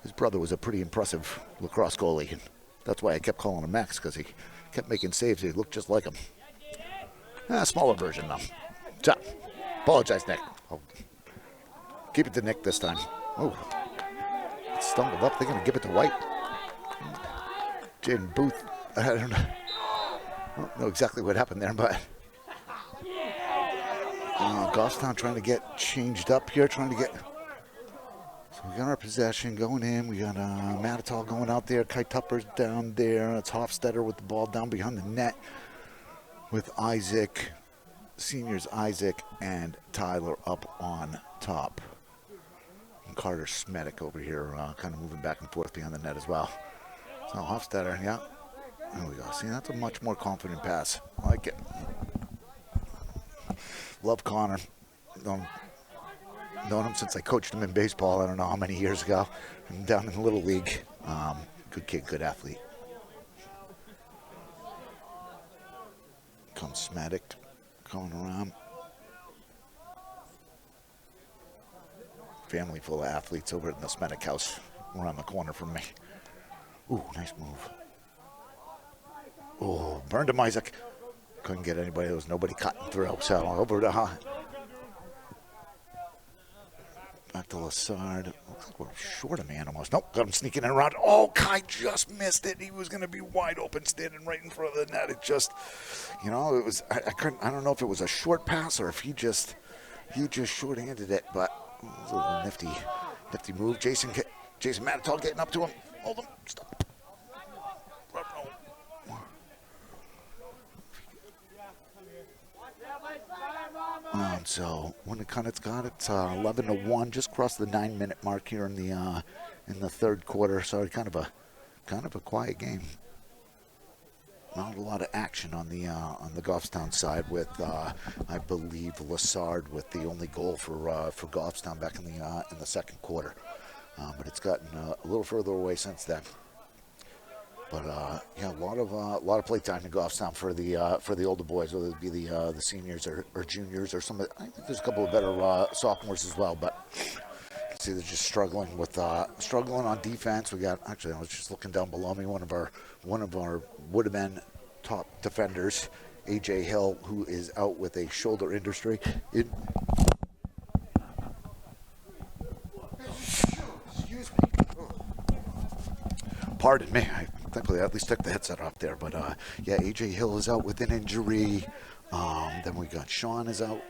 His brother was a pretty impressive lacrosse goalie, and that's why I kept calling him Max, because he kept making saves. He looked just like him. Smaller version, though. So, apologize, Nick. I'll keep it to Nick this time. Oh, it stumbled up. They're going to give it to White. Jaden Booth, I don't know exactly what happened there, but Goffstown trying to get changed up here, So we got our possession going in. We got Matitol going out there. Kai Tupper's down there. It's Hofstetter with the ball down behind the net with Isaac, seniors Isaac and Tyler up on top. And Carter Smedic over here kind of moving back and forth behind the net as well. So Hofstetter, yeah. There we go. See, that's a much more confident pass. I like it. Love Connor. Known him since I coached him in baseball, I don't know how many years ago. I'm down in the Little League. Good kid, good athlete. Comes Smedic going around. Family full of athletes over in the Smedic house around the corner from me. Ooh, nice move. Oh, burned him, Isaac. Couldn't get anybody. There was nobody cutting through. So over to back to Lassard. Looks like we're short a man almost. Nope, got him sneaking in around. Oh, Kai just missed it. He was going to be wide open, standing right in front of the net. It just, it was. I don't know if it was a short pass or if he just short-handed it, but it was a little nifty move. Jason Matitol getting up to him. Hold him. Stop. So Winnacunnet's got it 11-1, just crossed the 9-minute mark here in the third quarter. So kind of a quiet game. Not a lot of action on the Goffstown side with I believe Lassard with the only goal for Goffstown back in the second quarter. But it's gotten a little further away since then. But a lot of play time in Goffstown for the older boys, whether it be the seniors or juniors or some. I think there's a couple of better sophomores as well. But you can see they're just struggling on defense. We got I was just looking down below me. One of our would have been top defenders, AJ Hill, who is out with a shoulder injury. Excuse me. Pardon me. Thankfully, I at least took the headset off there. But, AJ Hill is out with an injury. Then we got Sean is out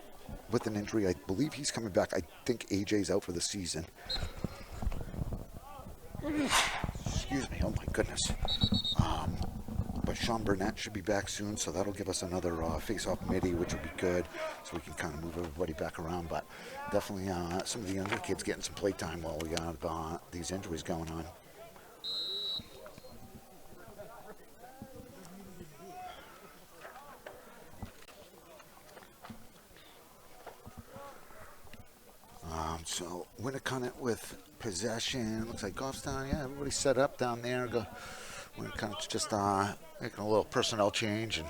with an injury. I believe he's coming back. I think AJ's out for the season. Excuse me. Oh, my goodness. But Sean Burnett should be back soon, so that'll give us another face-off midi, which will be good, so we can kind of move everybody back around. But definitely some of the younger kids getting some play time while we have these injuries going on. So Winnacunnet with possession. Looks like Goffstown. Yeah, everybody's set up down there. Winnacunnet's just making a little personnel change and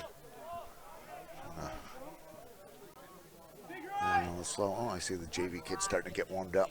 a little slow. Oh, I see the JV kids starting to get warmed up.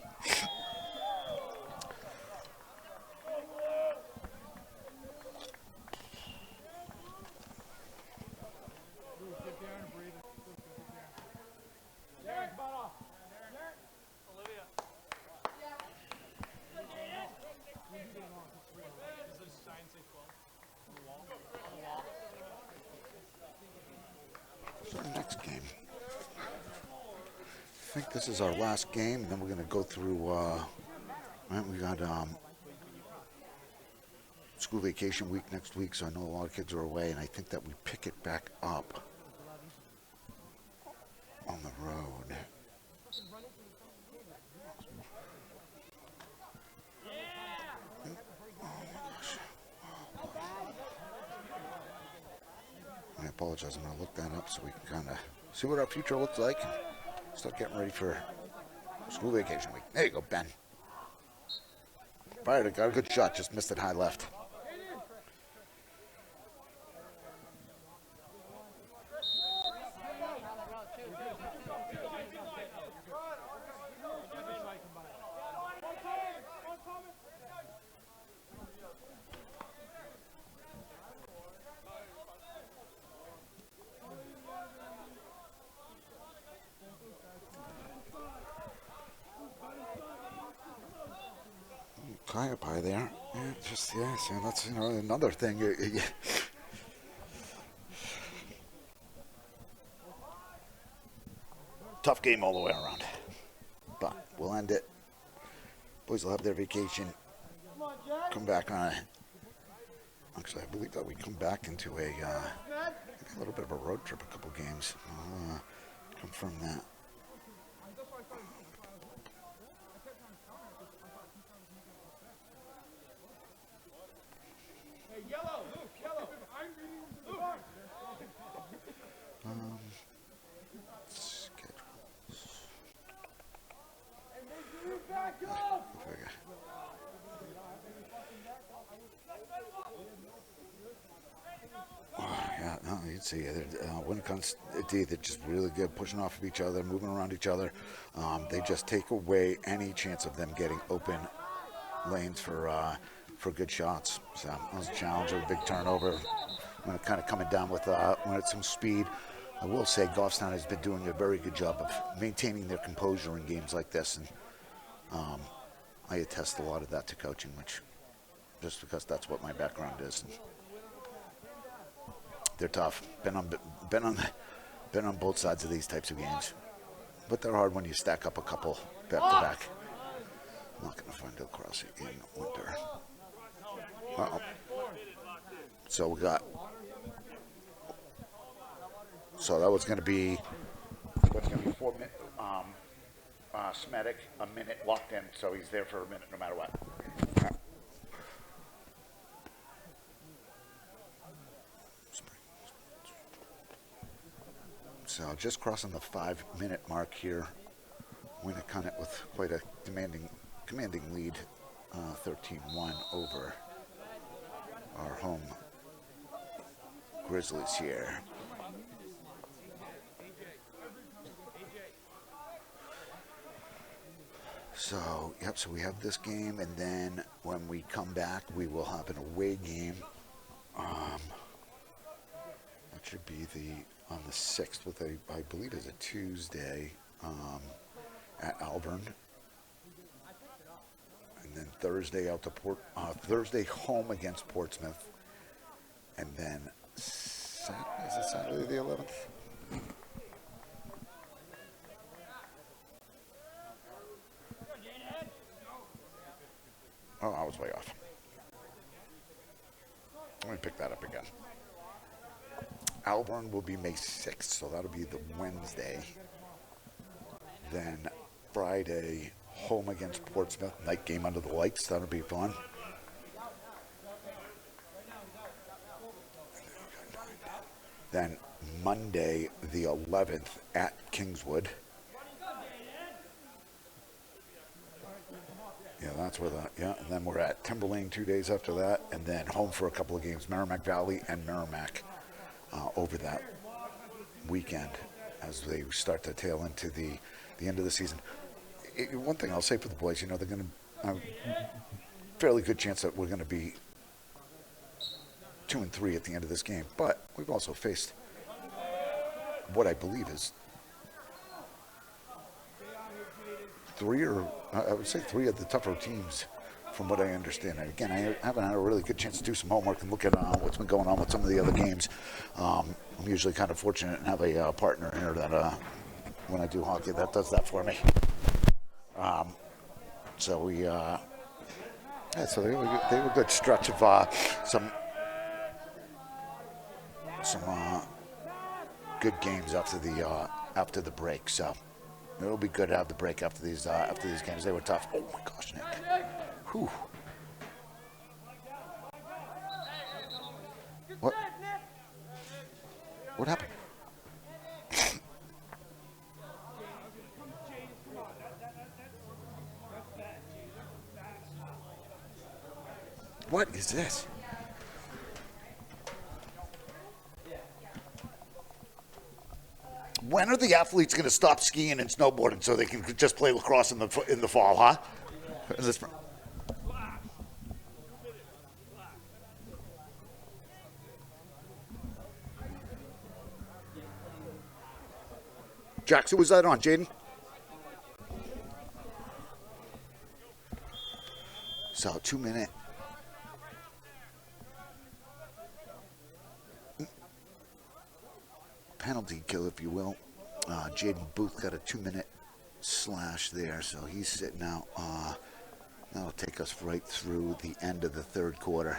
game. I think this is our last game, and then we're going to go through, right, we got school vacation week next week, so I know a lot of kids are away, and I think that we pick it back up on the road. I apologize, I'm going to look that up so we can kind of see what our future looks like. Start getting ready for school vacation week. There you go, Ben. Fired it, got a good shot, just missed it high left. Kaya pie there. Yeah, just, yeah, so that's, you know, another thing. Tough game all the way around. But we'll end it. Boys will have their vacation. Come back on a, actually, I believe that we come back into a little bit of a road trip, a couple games. I'll confirm that. Yeah, no, you'd see Winnacunnet, they're just really good, pushing off of each other, moving around each other. They just take away any chance of them getting open lanes for good shots. So that was a challenge, a big turnover. When it kind of coming down with when it's some speed. I will say Goffstown has been doing a very good job of maintaining their composure in games like this, and I attest a lot of that to coaching, which just because that's what my background is. And they're tough. Been on both sides of these types of games, but they're hard when you stack up a couple back to back. I'm not going to find Lacrosse in winter. So we got. So that was going to be. What's going to be 4 minutes? Smetic, a minute locked in, so he's there for a minute no matter what. So just crossing the 5-minute mark here. Winnacunnet with quite a commanding lead, 13-1 over our home Grizzlies here. So, yep, so we have this game, and then when we come back, we will have an away game. That should be on the 6th, with I believe is a Tuesday, at Alburn. And then Thursday out to Thursday home against Portsmouth. And then Saturday, is it Saturday the 11th? Oh, I was way off. Let me pick that up again. Alburn will be May 6th, so that'll be the Wednesday. Then Friday, home against Portsmouth, night game under the lights. That'll be fun. Then Monday, the 11th, at Kingswood. Yeah, that's where and then we're at Timberlane 2 days after that, and then home for a couple of games, Merrimack Valley and Merrimack, over that weekend as they start to tail into the end of the season. One thing I'll say for the boys, they're going to have a fairly good chance that we're going to be 2-3 at the end of this game, but we've also faced what I believe is three of the tougher teams from what I understand. And again, I haven't had a really good chance to do some homework and look at what's been going on with some of the other games. I'm usually kind of fortunate and have a partner here that when I do hockey that does that for me. So they were a good stretch of some good games after the break. So it'll be good to have the break after these games. They were tough. Oh my gosh, Nick. Whew. What happened? What is this? When are the athletes going to stop skiing and snowboarding so they can just play lacrosse in the fall, huh? Is this... Jax, who was that on, Jaden? So 2 minute. Penalty kill, if you will. Jaden Booth got a 2 minute slash there, so he's sitting out. That'll take us right through the end of the third quarter.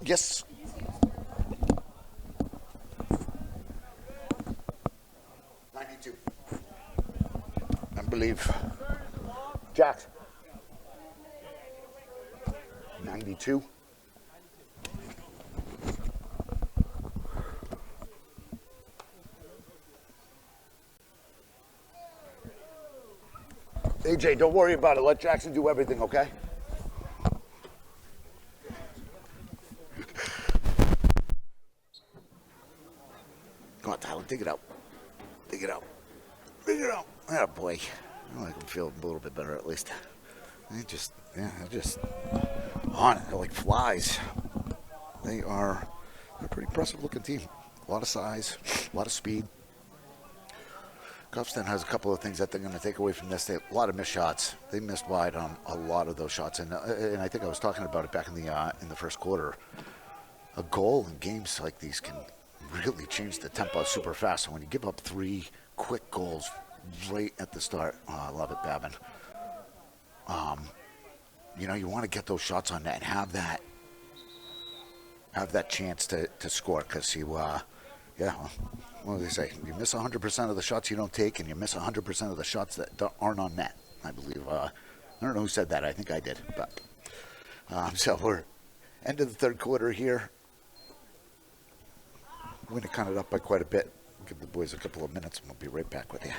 Yes. I believe. Jack. 92. AJ, don't worry about it. Let Jackson do everything, okay? Come on, Tyler, dig it out. Dig it out. Dig it out. Oh, boy. I can feel a little bit better at least. They're just on it. They're like flies. They're a pretty impressive looking team. A lot of size, a lot of speed. Goffstown has a couple of things that they're going to take away from this. A lot of missed shots. They missed wide on a lot of those shots, and I think I was talking about it back in the first quarter. A goal in games like these can really change the tempo super fast. So when you give up 3 quick goals right at the start, I love it, Babin. You want to get those shots on net and have that chance to score, because what do they say? You miss 100% of the shots you don't take, and you miss 100% of the shots that aren't on net, I believe. I don't know who said that. I think I did. But so we're end of the third quarter here. Winnacunnet up by quite a bit. Give the boys a couple of minutes, and we'll be right back with you.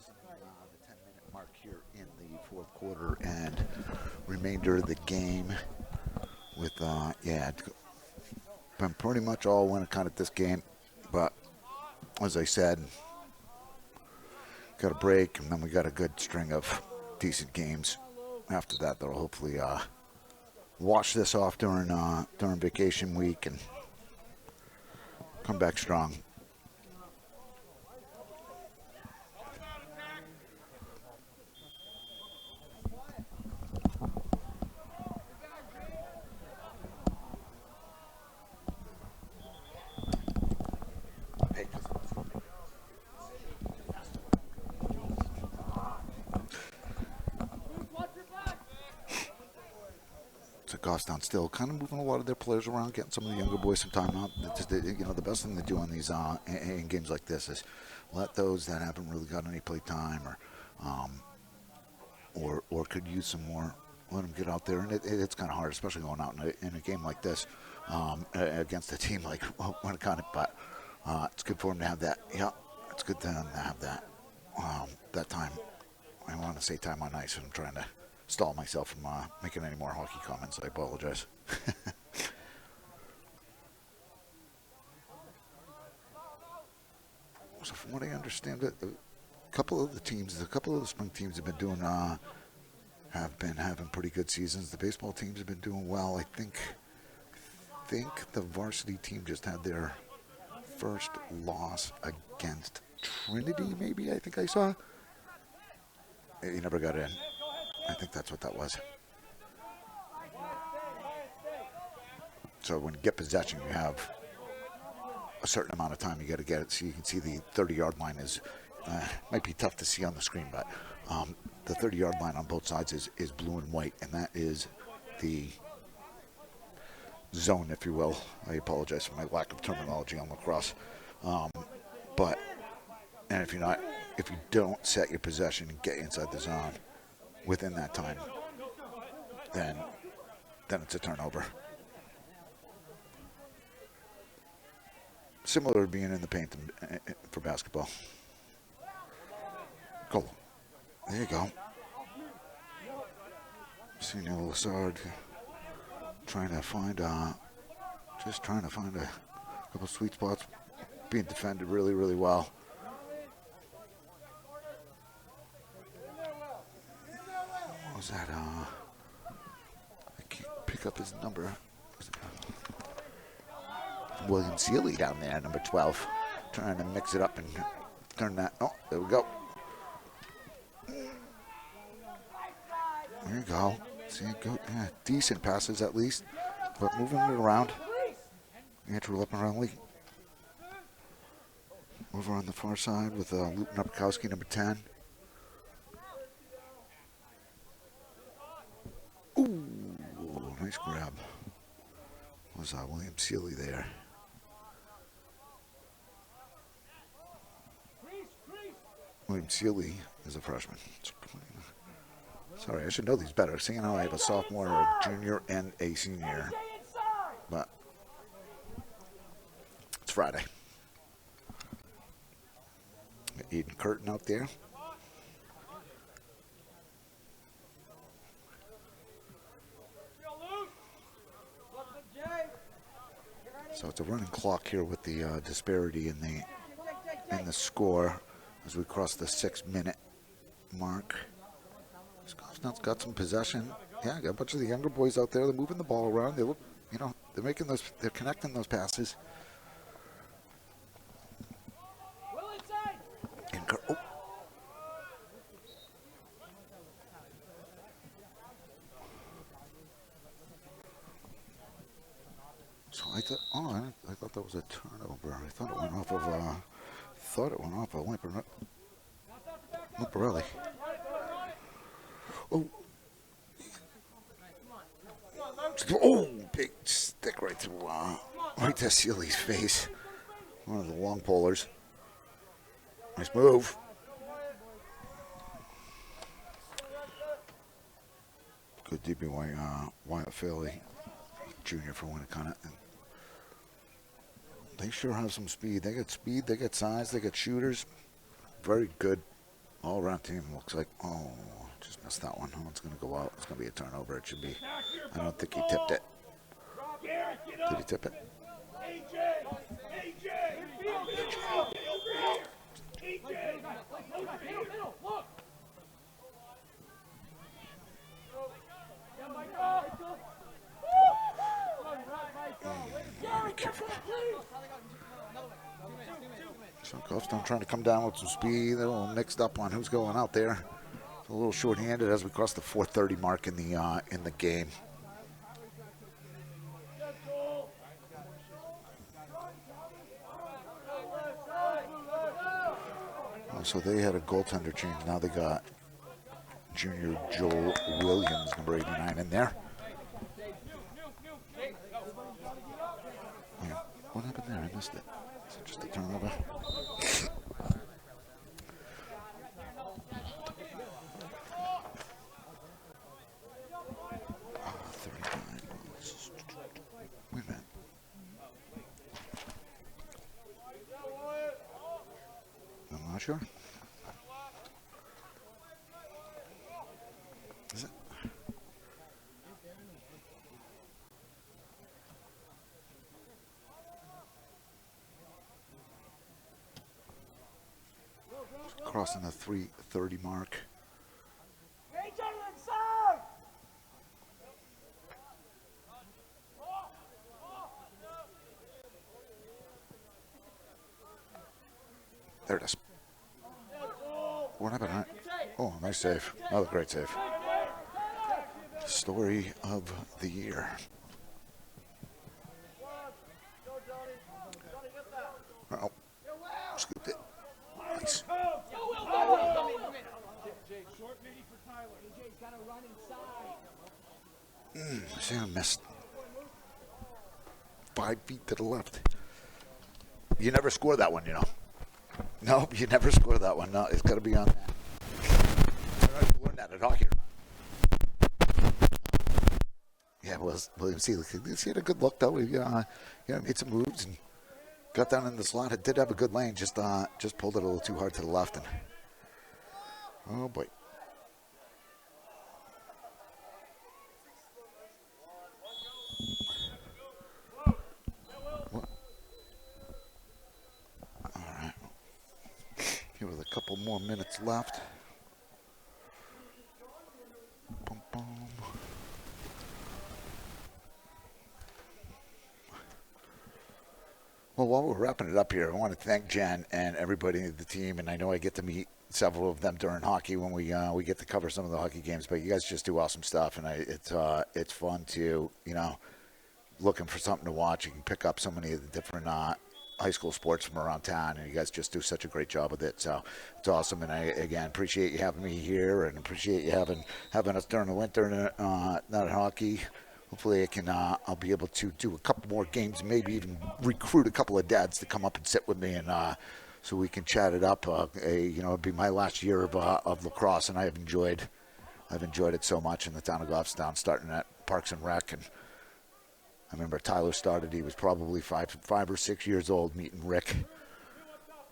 The 10-minute mark here in the fourth quarter and remainder of the game with, been pretty much all Winnacunnet this game, but as I said, got a break and then we got a good string of decent games after that that'll hopefully wash this off during vacation week and come back strong. So Goffstown still kind of moving a lot of their players around, getting some of the younger boys some time out. Just, the best thing to do on these in games like this is let those that haven't really got any play time or could use some more, let them get out there. And it's kind of hard, especially going out in a game like this against a team like Winnacunnet. But it's good for them to have that. Yeah, it's good for them to have that time. I want to say time on ice, and I'm trying to stall myself from making any more hockey comments. I apologize. So from what I understand, a couple of the spring teams have been doing, have been having pretty good seasons. The baseball teams have been doing well. I think the varsity team just had their first loss against Trinity, maybe, I think I saw. He never got in. I think that's what that was. So when you get possession, you have a certain amount of time you got to get it. So you can see the 30-yard line is, might be tough to see on the screen, but the 30-yard line on both sides is blue and white, and that is the zone, if you will. I apologize for my lack of terminology on lacrosse. But if you don't set your possession and get inside the zone within that time, then it's a turnover. Similar to being in the paint for basketball. Goal. There you go. Senior Lassard trying to find a couple sweet spots, being defended really, really well. What was that? I can't pick up his number. William Seeley down there, number 12, trying to mix it up and turn that. Oh, there we go. There you go. See it go. Yeah, decent passes at least, but moving it around. Andrew Lepinelli over on the far side with Luton Upkowski, number 10. Ooh, nice grab. Was William Seeley there? William Seeley is a freshman. Sorry, I should know these better, seeing how I have a sophomore, a junior, and a senior. But it's Friday. Eden Curtin out there. So it's a running clock here with the disparity in the score as we cross the 6-minute mark. Goffstown's got some possession. Yeah, got a bunch of the younger boys out there. They're moving the ball around. They look, they're making those. They're connecting those passes. Oh. So I thought that was a turnover. I thought it went off of Lamparelli. Oh, big stick right to Sealy's face. One of the long polars. Nice move. Good DB Wyatt Fairley, junior for Winnacunnet. They sure have some speed. They got speed, they got size, they got shooters. Very good all-around team. Looks like, just missed that one. That one's going to go out. It's going to be a turnover. It should be. I don't think he tipped it. Did he tip it? Be careful. So Goffstown trying to come down with some speed. They're a little mixed up on who's going out there. It's a little short-handed as we cross the 4:30 mark in the game. So they had a goaltender change. Now they got junior Joel Williams, number 89, in there. Yeah. What happened there? I missed it. Is it just a turnover? Wait a minute. I'm not sure. Is it? Crossing the 3:30 mark. There it is. What happened? Oh, nice save. Another great save. Story of the year. Uh-oh. Scooped it. Nice. Sam missed. 5 feet to the left. You never score that one, you know. No, you never score that one. No, it's got to be on that. I don't know if you learned that at hockey. Yeah, well, William Seeley had a good look, though. He made some moves and got down in the slot. It did have a good lane, just pulled it a little too hard to the left. And oh, boy. Here with a couple more minutes left. Boom, boom. Well, while we're wrapping it up here, I want to thank Jen and everybody in the team, and I know I get to meet several of them during hockey when we get to cover some of the hockey games. But you guys just do awesome stuff, and it's fun to looking for something to watch. You can pick up so many of the different high school sports from around town, and you guys just do such a great job with it. So it's awesome, and I again appreciate you having me here, and appreciate you having us during the winter, not hockey. Hopefully I'll be able to do a couple more games, maybe even recruit a couple of dads to come up and sit with me, and so we can chat it up. It'll be my last year of lacrosse, and I've enjoyed it so much in the town of Goffstown, starting at Parks and Rec, and I remember Tyler started. He was probably 5 or 6 years old, meeting Rick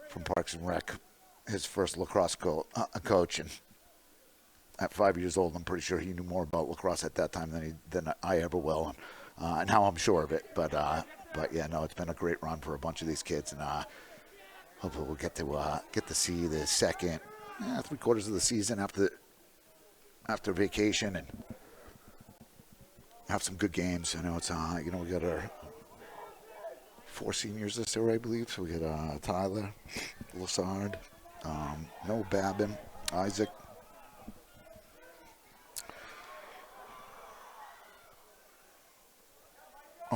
from Parks and Rec, his first lacrosse coach. And at 5 years old, I'm pretty sure he knew more about lacrosse at that time than I ever will. And now I'm sure of it. But yeah, no, it's been a great run for a bunch of these kids, and hopefully we'll get to see the second 3 quarters of the season after vacation and have some good games. I know it's we got our 4 seniors this year, I believe. So we got Tyler, Lassard, Noah Babin, Isaac.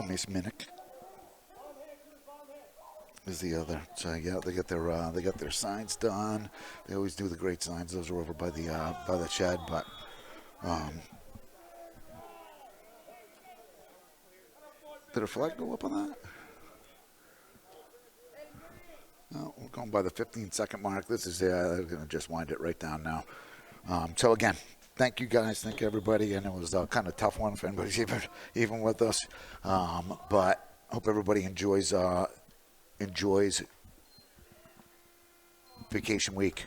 Miss Minnick is the other. So yeah, they got their signs done. They always do the great signs. Those are over by the shed, but did a flag go up on that? No, we're going by the 15-second mark. This is they're going to just wind it right down now. So again, thank you guys, thank you everybody, and it was a kind of tough one if anybody's even with us. But hope everybody enjoys vacation week.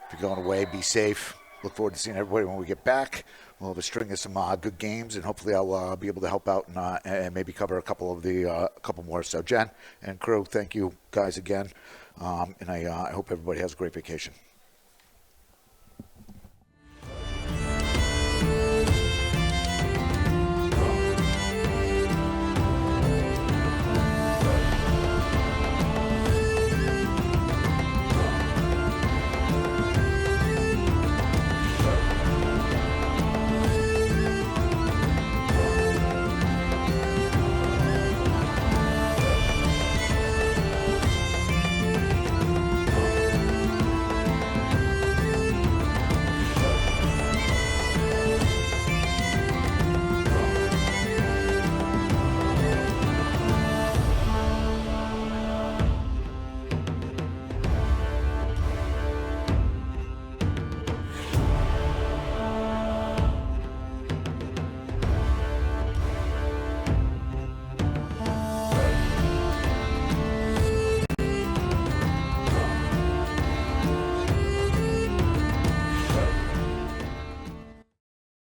If you're going away, be safe. Look forward to seeing everybody when we get back. We'll have a string of some good games, and hopefully I'll be able to help out and maybe cover a couple more. So Jen and crew, thank you guys again, and I hope everybody has a great vacation.